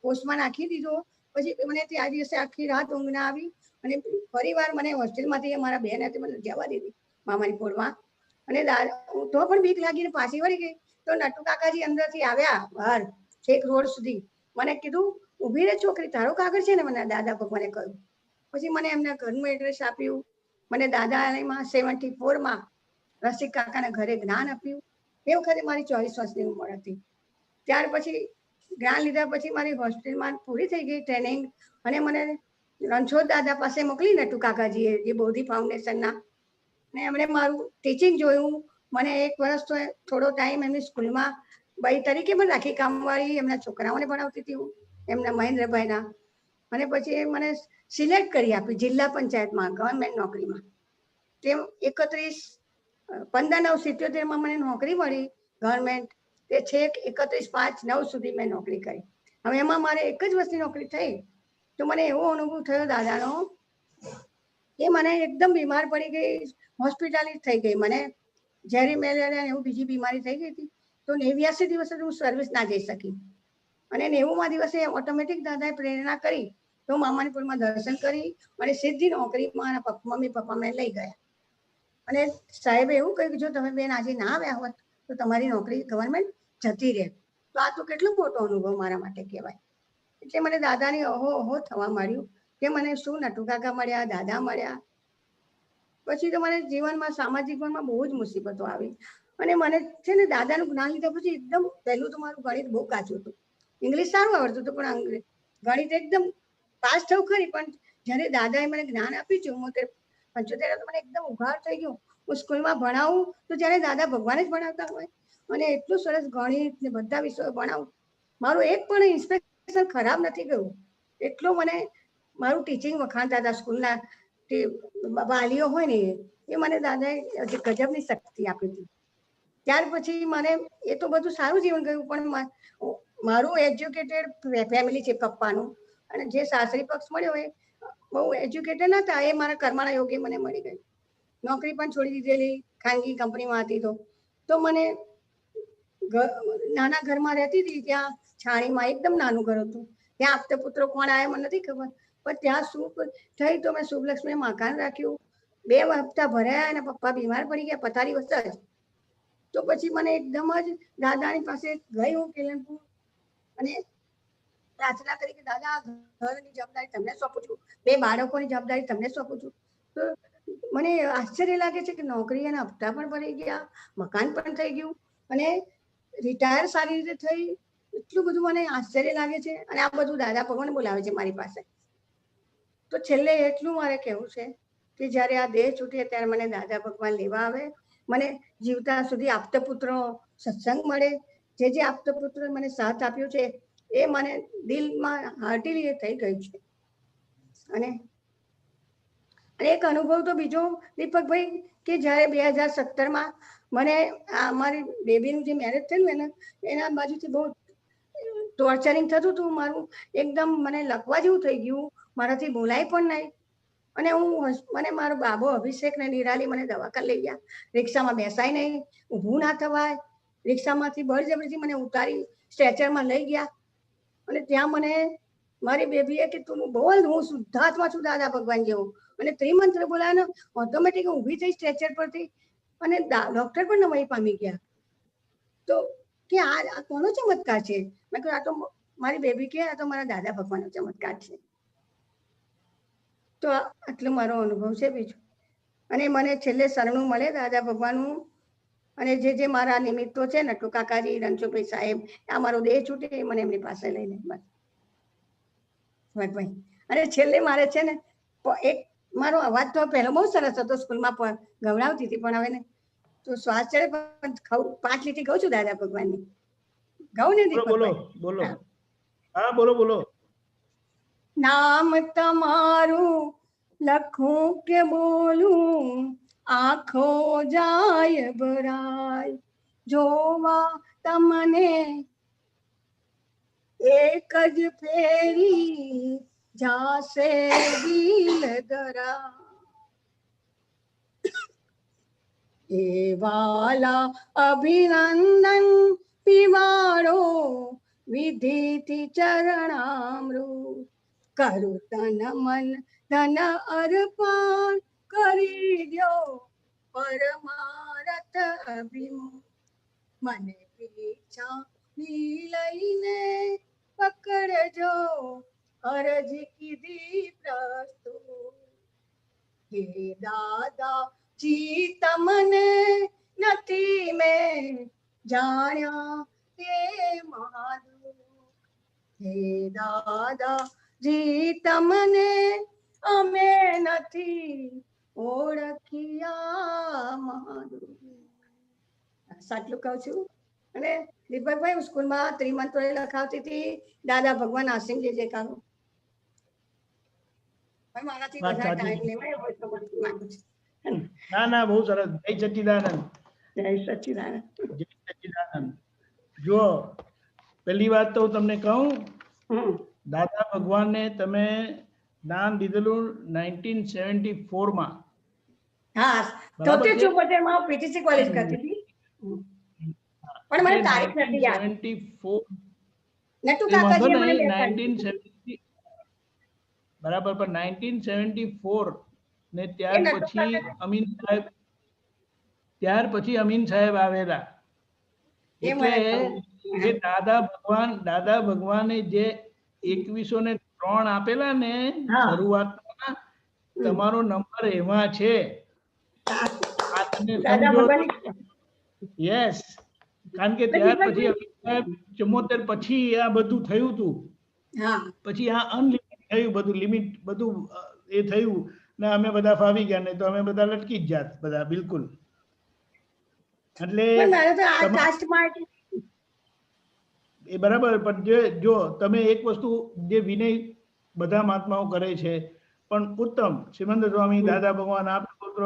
પોસ્ટમાં નાખી દીધો. પછી મને ત્યાં દિવસે આખી રાત ઊંઘ ના આવી અને ફરી વાર મને હોસ્ટેલમાંથી મારા બેન હતી મને જવા દીધી મામાનીપુરમાં. અને તો પણ બીક લાગીને પાછી વળી ગઈ. તો નટુ કાકાજી અંદરથી આવ્યા બહાર છેક રોડ સુધી. મને કીધું ઊભી રહે છોકરી, તારો કાગળ છે ને, મને દાદા ભગવાને કહ્યું. પછી મને એમના ઘરનું એડ્રેસ આપ્યું. મને દાદાલયમાં 74માં રસિક કાકાના ઘરે જ્ઞાન આપ્યું. એ વખતે મારી 24 વર્ષની ઉંમર હતી. ત્યાર પછી જ્ઞાન લીધા પછી મારી હોસ્ટેલમાં પૂરી થઈ ગઈ ટ્રેનિંગ અને મને રણછોડ દાદા પાસે મોકલી નટુ કાકાજીએ, જે બોધી ફાઉન્ડેશનના. ને એમણે મારું ટીચિંગ જોયું. મને 1 વર્ષ તો થોડો ટાઈમ એમની સ્કૂલમાં બાઈ તરીકે પણ રાખી, કામવાળી. એમના છોકરાઓને ભણાવતી હતી હું, એમના મહેન્દ્રભાઈના. અને પછી એ મને સિલેક્ટ કરી આપી જિલ્લા પંચાયતમાં ગવર્મેન્ટ નોકરીમાં. તે 15/9/77માં મને નોકરી મળી ગવર્મેન્ટ. તે છેક 31/5/9 સુધી મેં નોકરી કરી. હવે એમાં મારે એક જ વર્ષની નોકરી થઈ તો મને એવો અનુભવ થયો દાદાનો કે મને એકદમ બીમાર પડી ગઈ, હોસ્પિટલાઇઝ થઈ ગઈ. મને ઝેરી મેલેરિયા એવું બીજી બીમારી થઈ ગઈ હતી. તો 89 દિવસે હું સર્વિસ ના જઈ શકી અને 90મા દિવસે ઓટોમેટિક દાદાએ પ્રેરણા કરી તો મામાનીપુરમાં દર્શન કરી અને સીધી નોકરી મારા મમ્મી પપ્પા મને લઈ ગયા. અને સાહેબે એવું કહ્યું કે જો તમે બેન આજે ના આવ્યા હોત તો તમારી નોકરી ગવર્મેન્ટ જતી રહે. તો આ તો કેટલો મોટો અનુભવ મારા માટે કહેવાય. એટલે મને દાદાની અહો થવા માંડ્યું કે મને શું નટુકાકા મળ્યા, દાદા મળ્યા. પછી તો મને જીવનમાં સામાજિક જીવનમાં બહુ જ મુસીબતો આવી અને મને છે ને દાદાનું જ્ઞાન લીધા પછી એકદમ પહેલું તો મારું ગણિત બહુ કાચું હતું. ઇંગ્લિશ સારું આવડતું હતું પણ ગણિત એકદમ પાસ થયું ખરી, પણ જ્યારે દાદાએ મને જ્ઞાન આપ્યું 74-75 તો મને એકદમ ઉઘાડ થઈ ગયું. હું સ્કૂલમાં ભણાવું તો જ્યારે દાદા ભગવાન જ ભણાવતા હોય અને એટલું સરસ ગણિત ને બધા વિષયો ભણાવું. મારું એક પણ ઇન્સ્પેક્શન ખરાબ નથી ગયું. એટલું મને મારું ટીચિંગ વખાણતા હતા સ્કૂલના વાલીઓ હોય ને એ મને દાદાએ ગજબની શક્તિ આપી હતી. ત્યાર પછી મને એ તો બધું સારું જીવન ગયું પણ મારું એજ્યુકેટેડ ફેમિલી છે પપ્પાનું અને જે સાસરી પક્ષ મળ્યો એ બહુ એજ્યુકેટેડ નતા. એ મારા કર્માના યોગે મને મળી ગઈ. નોકરી પણ છોડી દીધેલી, ખાનગી કંપનીમાં હતી તો મને નાના ઘરમાં રહેતી હતી. ત્યાં છાણીમાં એકદમ નાનું ઘર હતું. ત્યાં આપતે પુત્રો કોણ આવ્યા મને નથી ખબર, પણ ત્યાં શું થઈ તો મેં શુભલક્ષ્મી મકાન રાખ્યું. 2 હપ્તા ભર્યા અને પપ્પા બીમાર પડી ગયા પથારી વસ્તા જ. તો પછી મને એકદમ જ દાદાની પાસે ગઈ હું કેલનપુર અને પ્રાર્થના કરી કે દાદા ઘરની જવાબદારી તમને સોંપું છું, 2 બાળકોની જવાબદારી તમને સોંપું છું. તો મને આશ્ચર્ય લાગે છે કે નોકરી અને હપ્તા પણ ભરી ગયા, મકાન પણ થઈ ગયું અને રિટાયર સારી રીતે થઈ. એટલું બધું મને આશ્ચર્ય લાગે છે અને આ બધું દાદા ભગવાન બોલાવે છે મારી પાસે. તો છેલ્લે એટલું મારે કહેવું છે કે જ્યારે આ દેહ છૂટે ત્યારે મને દાદા ભગવાન લેવા આવે. મને જીવતા સુધી આપતપુત્રો સત્સંગ મળે. જે આપતપુત્ર મને સાથ આપ્યો છે એ મને દિલમાં હાર્ટીલી થઈ ગયું છે. અને એક અનુભવ તો બીજો દીપકભાઈ કે જ્યારે 2017માં મને મારી બેબીનું જે મેરેજ થયું ને એના બાજુથી બહુ ટોર્ચરિંગ થતું હતું. મારું એકદમ મને લખવા જેવું થઈ ગયું, મારાથી બોલાય પણ નહીં. અને મને મારો બાબો અભિષેક ને નિરાલી મને દવાખાને લઈ ગયા. રિક્ષામાં બેસાય નહીં, ઊભું ના થવાય. રિક્ષામાંથી બળજબરીથી મને ઉતારી સ્ટ્રેચરમાં લઈ ગયા અને ત્યાં મને મારી બેબીએ કે તું બોલ હું શુદ્ધાત્મા છું દાદા ભગવાન જેવું. અને ત્રિમંત્ર બોલાવીને ઓટોમેટિક ઊભી થઈ સ્ટ્રેચર પરથી અને ડોક્ટર પણ નવાઈ પામી ગયા. તો કે આ કોનો ચમત્કાર છે? મેં કહ્યું આ તો મારી બેબી કે આ તો મારા દાદા ભગવાનનો ચમત્કાર છે. તો આટલો મારો અનુભવ છે બીજું. અને મને છેલ્લે શરણું મળે દાદા ભગવાનનું અને જે મારા નિમિત્તો છે નટુ કાકાજી, રણછોડભાઈ સાહેબ, આ મારો દેહ છૂટે એ મને એમની પાસે લઈને બસ ભાઈ. અને છેલ્લે મારે છે ને એક મારો અવાજ તો પહેલો બહુ સરસ હતો, સ્કૂલમાં પણ ગવડાવતી હતી, પણ હવે ને તો શ્વાસ ચડે પણ 5 લીટી કહું છું દાદા ભગવાનની. ગાઉં ને બોલો બોલો. હા બોલો બોલો. નામ તમારું લખું કે બોલું આંખો જાય ભરાય, જોવા તમને એક જ ફેરી જાશે દિલ ધરા. એ વાલા અભિનંદન પીવાડો વિધિથી ચરણામૃત, કરું તન મન ધન અર્પણ કરી દ્યો પરમારથ અભિમુખ. મને પીછા લઈને પકડજો અરજી કીધી પ્રસ્તુત. હે દાદા જી તમને નથી મેં જાણ્યા તે મહાદુખ. હે દાદા જી તમને અમે નથી ઓળખ્યા મહાદુખ. સાચું કહું છું. અને દીપકભાઈ હું સ્કૂલમાં ત્રિમંત્રો લખાવતી હતી, દાદા ભગવાન આસિમ જે કામ મારાથી વધારે ટાઈમ લેવાય હોય તો માંગુ છું. ના ના બહુ સરસ. જય સચ્ચિદાનંદ. જય સચ્ચિદાનંદ. જય સચ્ચિદાનંદ. જો પહેલી વાત તો હું તમને કહું, દાદા ભગવાનને તમે જ્ઞાન દીધેલું 1974 માં. હા, 74 માં પીટીસી કોલેજ કરતી હતી, પણ મને તારીખ નથી યાદ. 1974 નટુ કાકાજી મને 1970 બરાબર, પણ 1974 ને ત્યાર પછી અમીન સાહેબ આવેલા. એટલે જે દાદા ભગવાને જે 2103 આપેલા ને શરૂઆતમાં, તમારો નંબર એમાં છે. આ તમે સમજો. યસ, કારણ કે ત્યાર પછી 74 પછી આ બધું થયું હતું. પછી આ અનલિમિટેડ થયું, બધું લિમિટ બધું એ થયું ને અમે બધા ફાવી ગયા, ને તો અમે બધા લટકી જ જાત બધા બિલકુલ. એટલે એ બરાબર, પણ જો તમે એક વસ્તુ જે વિનય બધા મહાત્માઓ કરે છે, પણ ઉત્તમ શ્રીમંત સ્વામી, દાદા ભગવાન, આપણા પુત્ર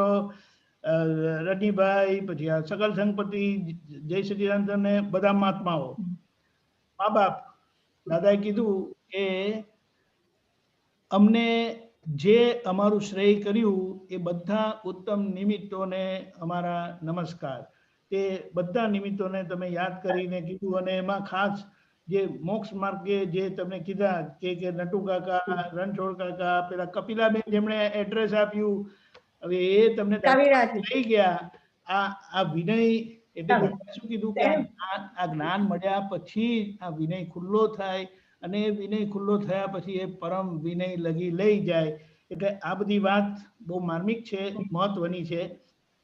રજનીભાઈ, પછી આ સકલ સંગપતિ, જય સચિદાનંદ ને બધા મહાત્માઓ, મા બાપ, દાદાએ કીધું કે અમને જે અમારું શ્રેય કર્યું એ બધા ઉત્તમ નિમિત્તોને અમારા નમસ્કાર. તે બધા નિમિત્તોને તમે યાદ કરીને કીધું, અને એમાં ખાસ જે મોક્ષ માર્ગે જે તમે કીધા કે નટુ કાકા, રણછોડ કાકા, પેલા કપિલાબેન જેમણે એડ્રેસ આપ્યું, હવે એ તમને થઈ ગયા. આ વિનય એટલે શું કીધું કે આ જ્ઞાન મળ્યા પછી આ વિનય ખુલ્લો થાય, અને એ વિનય ખુલ્લો થયા પછી એ પરમ વિનય લઈ જાય. એટલે આ બધી વાત બહુ માર્મિક છે, મહત્વની છે.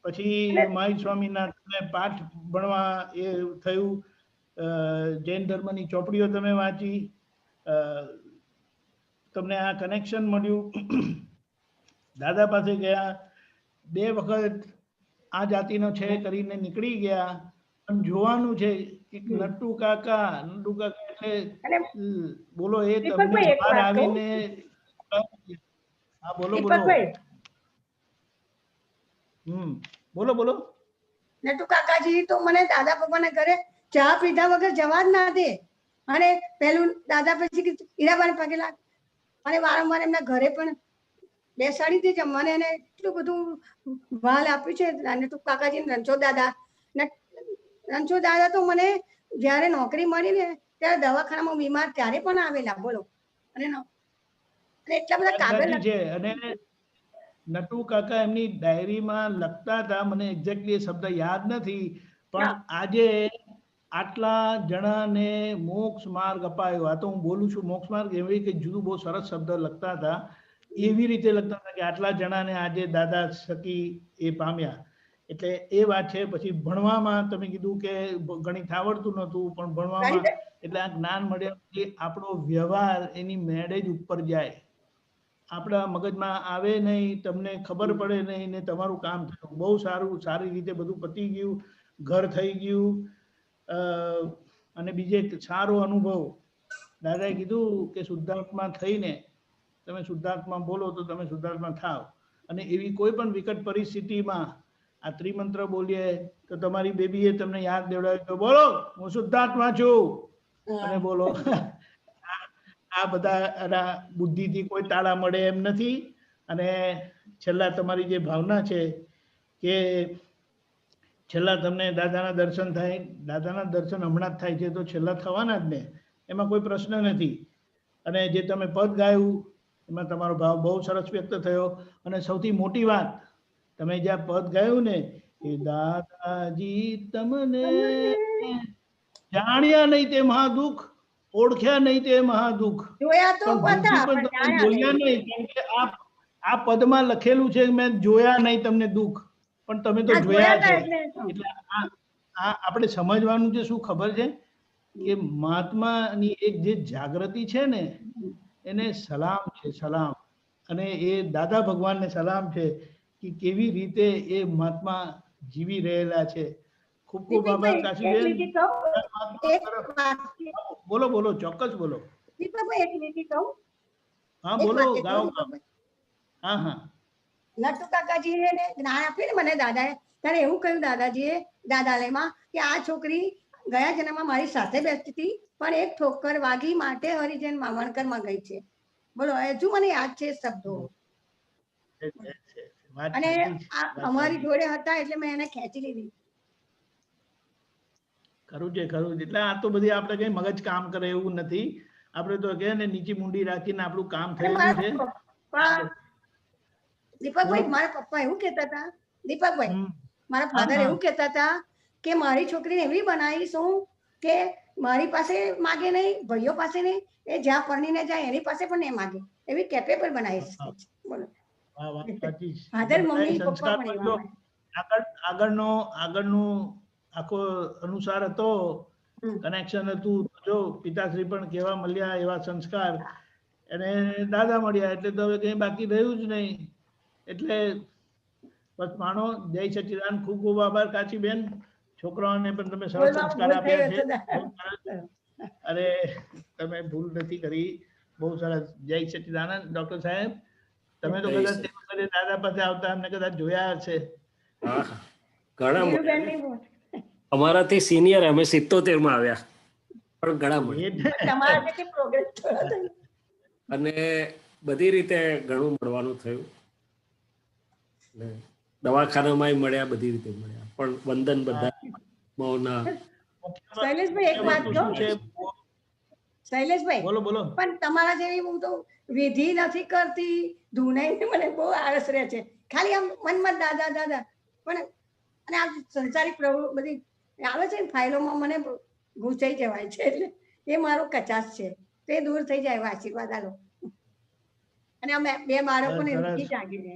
પછી મહાવીર સ્વામીના પાઠ ભણવા એ થયું, જૈન ધર્મની ચોપડીઓ તમે વાંચી, તમને આ કનેક્શન મળ્યું. દાદા પાસે ગયા, 2 વખત આ જાતિનો છે કરીને નીકળી ગયા, પણ જોવાનું છે કે નટુ કાકા એટલે બોલો એ તમને બહાર આવીને. હા બોલો બોલો. બોલો. નટુ કાકાજી તો મને દાદા ભગવાન ઘરે ચા પીધા વગર જવા જ ના દે. અને પેલું દાદા પછી હીરાબાને પગે લાગ, અને વારંવાર એમના ઘરે પણ બેસાડી દે જમવાને, અને એટલું બધું વાલ આપ્યું છે નટુ કાકાજી. રણછોડ દાદા તો મને જયારે નોકરી મળી ને ત્યારે દવાખાનામાં બીમાર ત્યારે પણ આવેલા, બોલો. અને એટલા બધા કાગળ છે. અને નટુ કાકા એમની ડાયરીમાં લખતા હતા, મને એક્ઝેક્ટલી એ શબ્દ યાદ નથી, પણ આજે આટલા જણાને મોક્ષ માર્ગ અપાયો. આ તો હું બોલું છું મોક્ષ માર્ગ, એવી કે જુદું બહુ સરસ શબ્દ લખતા હતા, એવી રીતે લખતા હતા કે આટલા જણાને આજે દાદા સકી એ પામ્યા. એટલે એ વાત છે. પછી ભણવામાં તમે કીધું કે ગણિત આવડતું નહોતું, પણ ભણવામાં એટલે આ જ્ઞાન મળ્યા પછી આપણો વ્યવહાર એની મેળે જ ઉપર જાય, આપણા મગજમાં આવે નહીં, તમને ખબર પડે નહીં, ને તમારું કામ થયું. બહુ સારી રીતે બધું પતી ગયું, ઘર થઈ ગયું. અને બીજે સારો અનુભવ, દાદાએ કીધું કે શુદ્ધાત્મા થઈને તમે શુદ્ધાત્મા બોલો તો તમે શુદ્ધાત્મા થાવ. અને એવી કોઈ પણ વિકટ પરિસ્થિતિમાં આ ત્રિમંત્ર બોલીએ તો તમારી બેબીએ તમને યાદ દેવડાવ્યું તો બોલો હું શુદ્ધાત્મા છું, અને બોલો. આ બધા બુદ્ધિથી કોઈ તાળા મળે એમ નથી. અને છેલ્લા તમારી જે ભાવના છે કે છેલ્લા તમને દાદાના દર્શન થાય, દાદાના દર્શન હમણાં જ થાય છે તો છેલ્લા થવાના જ ને, એમાં કોઈ પ્રશ્ન નથી. અને જે તમે પદ ગાયું એમાં તમારો ભાવ બહુ સરસ વ્યક્ત થયો. અને સૌથી મોટી વાત, તમે જ્યાં પદ ગાયું ને એ દાદાજી તમને જાણ્યા નહીં તે મહાદુખ, ઓળખ્યા નહીં તે મહાદુખ, પણ જોયા નહીં. કેમ કે આ પદમાં લખેલું છે મેં જોયા નહીં તમને દુઃખ, પણ તમે તો જોયા છે. એટલે આ આપણે સમજવાનું છે શું ખબર છે કે મહાત્માની એક જે જાગૃતિ છે ને એને સલામ છે, સલામ. અને એ દાદા ભગવાનને સલામ છે કે કેવી રીતે એ મહાત્મા જીવી રહેલા છે. ખૂબ ખૂબ આભાર કાશીબેન. બોલો બોલો, ચોક્કસ બોલો. હા બોલો, ગાઓ. હા હા. નટુ કાકાજીએ જ્ઞાન આપ્યું ને મને દાદાએ, ત્યારે એવું કહ્યું દાદાજીએ દાદાલયમાં કે આ છોકરી ગયા જન્મમાં મારી સાથે બેસતી હતી, પણ એક ઠોકર વાગી માટે હરિજન મામણકરમાં ગઈ છે. બોલો, હજુ મને યાદ છે શબ્દો. અને અમારી જોડે હતા એટલે મેં એને ખેંચી લીધી. ખરું છે. એટલે આ તો બધી આપણે કઈ મગજ કામ કરે એવું નથી. આપણે તો કે ને નીચી મુંડી રાખીને આપણું કામ થયેલું છે. દીપકભાઈ, મારા પપ્પા એવું કહેતા હતા, દીપકભાઈ મારા ફાધર એવું કહેતા હતા કે મારી છોકરીને એવી બનાવીશું કે મારી પાસે માગે નહીં, ભાઈઓ પાસે નહીં, એ જ્યાં પરણીને જાય એની પાસે પણ નહીં માગે, એવી કેપેબલ બનાવીશ. બોલો, ફાધર મમ્મી પપ્પા પણ એવા. આગળનું આખો અનુસાર હતો, કનેક્શન હતું. જો પિતાશ્રી પણ કેવા મળ્યા, એવા સંસ્કાર, અને દાદા મળ્યા, એટલે તો હવે કઈ બાકી રહ્યું જ નહીં. એટલે બસ માનો, જય સચ્ચિદાનંદ. ખૂબ ખૂબ આભાર કાચીબેન. છોકરાઓને પણ તમે સરસ સંસ્કાર આપ્યા છે, અરે તમે ભૂલ નથી કરી, બહુ સરસ. જય સચ્ચિદાનંદ. ડોક્ટર સાહેબ, તમે તો કદાચ દાદા પાસે આવતા અમને કદાચ જોયા હશે. ઘણા અમારાથી સિનિયર, અમે 77 માં આવ્યા, પણ ઘણા મળ્યા અને બધી રીતે ઘણું મળવાનું થયું. દવાખાનામાં મળ્યા, બધી રીતે મળ્યા. પણ વંદન બધા મૌના. શૈલેષભાઈ, એક વાત કહું? શૈલેષભાઈ, બોલો બોલો. પણ તમારા જેવી હું તો વિધિ નથી કરતી, ધૂનાઈને મને બહુ આળસ રહે છે. ખાલી આમ મનમાં દાદા દાદા, પણ અને આ સંસારિક પ્રવૃત્તિ બધી આવે છે ને ફાઇલોમાં, મને ઘૂંચાઈ જવાય છે. એટલે એ મારો કચાશ છે, તે દૂર થઈ જાય. આશીર્વાદ આલો. અને અમે 2 બાળકોને વિધિ જાગી રહે.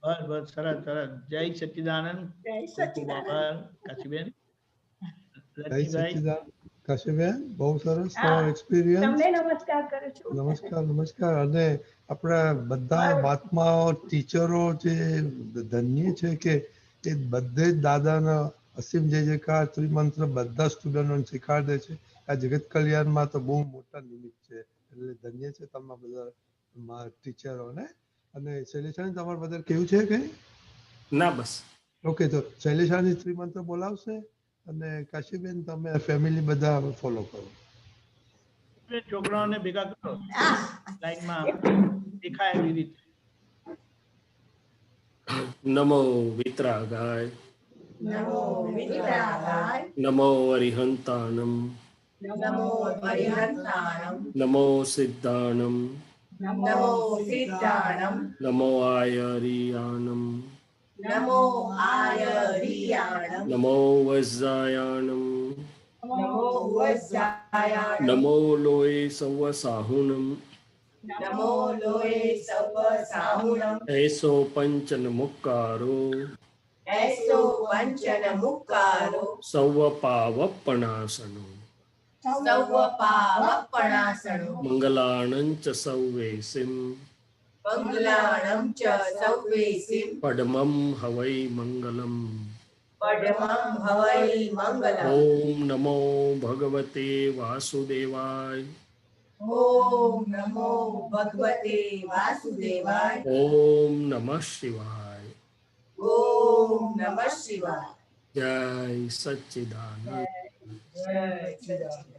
બસ બસ, સરસ સરસ. જય સચ્ચિદાનંદ. જય સચ્ચિદાનંદ. કાશીબેન, જય સચ્ચિદાનંદ. કાશીબેન, બહુ સરસ એક્સપિરિયન્સ. તમને નમસ્કાર કરું છું. નમસ્કાર નમસ્કાર. અને આપણા બધા મહાત્માઓ, ટીચરો જે ધન્ય છે કે એ બધે જ દાદાના અસીમ જય જયકાર ત્રિમંત્ર બધા સ્ટુડન્ટોને શીખવાડે છે. આ જગત કલ્યાણમાં તો બહુ મોટા નિમિત્ત છે. એટલે ધન્ય છે તમારા બધા ટીચરોને. અને શૈલેષાની તમારે બધા કેવું છે કઈ? ના, બસ ઓકે. તો શૈલેષાની ત્રિમંત્ર બોલાવશે, અને કાશીબેન તમે ફેમિલી બધા ફોલો કરો. છોકરાઓને ભેગા કરો લાઈનમાં, દેખાય એવી રીતે. નમો વિતરાગાય, નમો વિતરાગાય, નમો અરિહંતાનમ, નમો અરિહંતાનમ, નમો સિદ્ધાનમ, નમો સિદ્ધાનમ, નમો આયરિયાનમ, નમો આયરિયાણમ, નમો વજ્રાયાણમ, નમો વજ્રાયાણમ, નમો લોય સવ સાહુનમ, નમો લોય સવ સાહુણમ, એસો પંચન મુક્કારો, એસો પંચન મુક્કારો, સવ પાવપણાસનો, સવ પાવપણાસનો, મંગલાણં ચ સૌવેસિમ, મંગલાણં ચ સૌવેસિમ, પડમં હવૈ મંગલમ, પડમં હવૈ મંગલમ. ઓમ નમો ભગવતે વાસુદેવાય, ઓમ નમો ભગવતે વાસુદેવાય, ઓમ નમઃ શિવાય, ઓમ નમઃ શિવાય. જય સચ્ચિદાનંદ. જય સચ્ચિદાનંદ.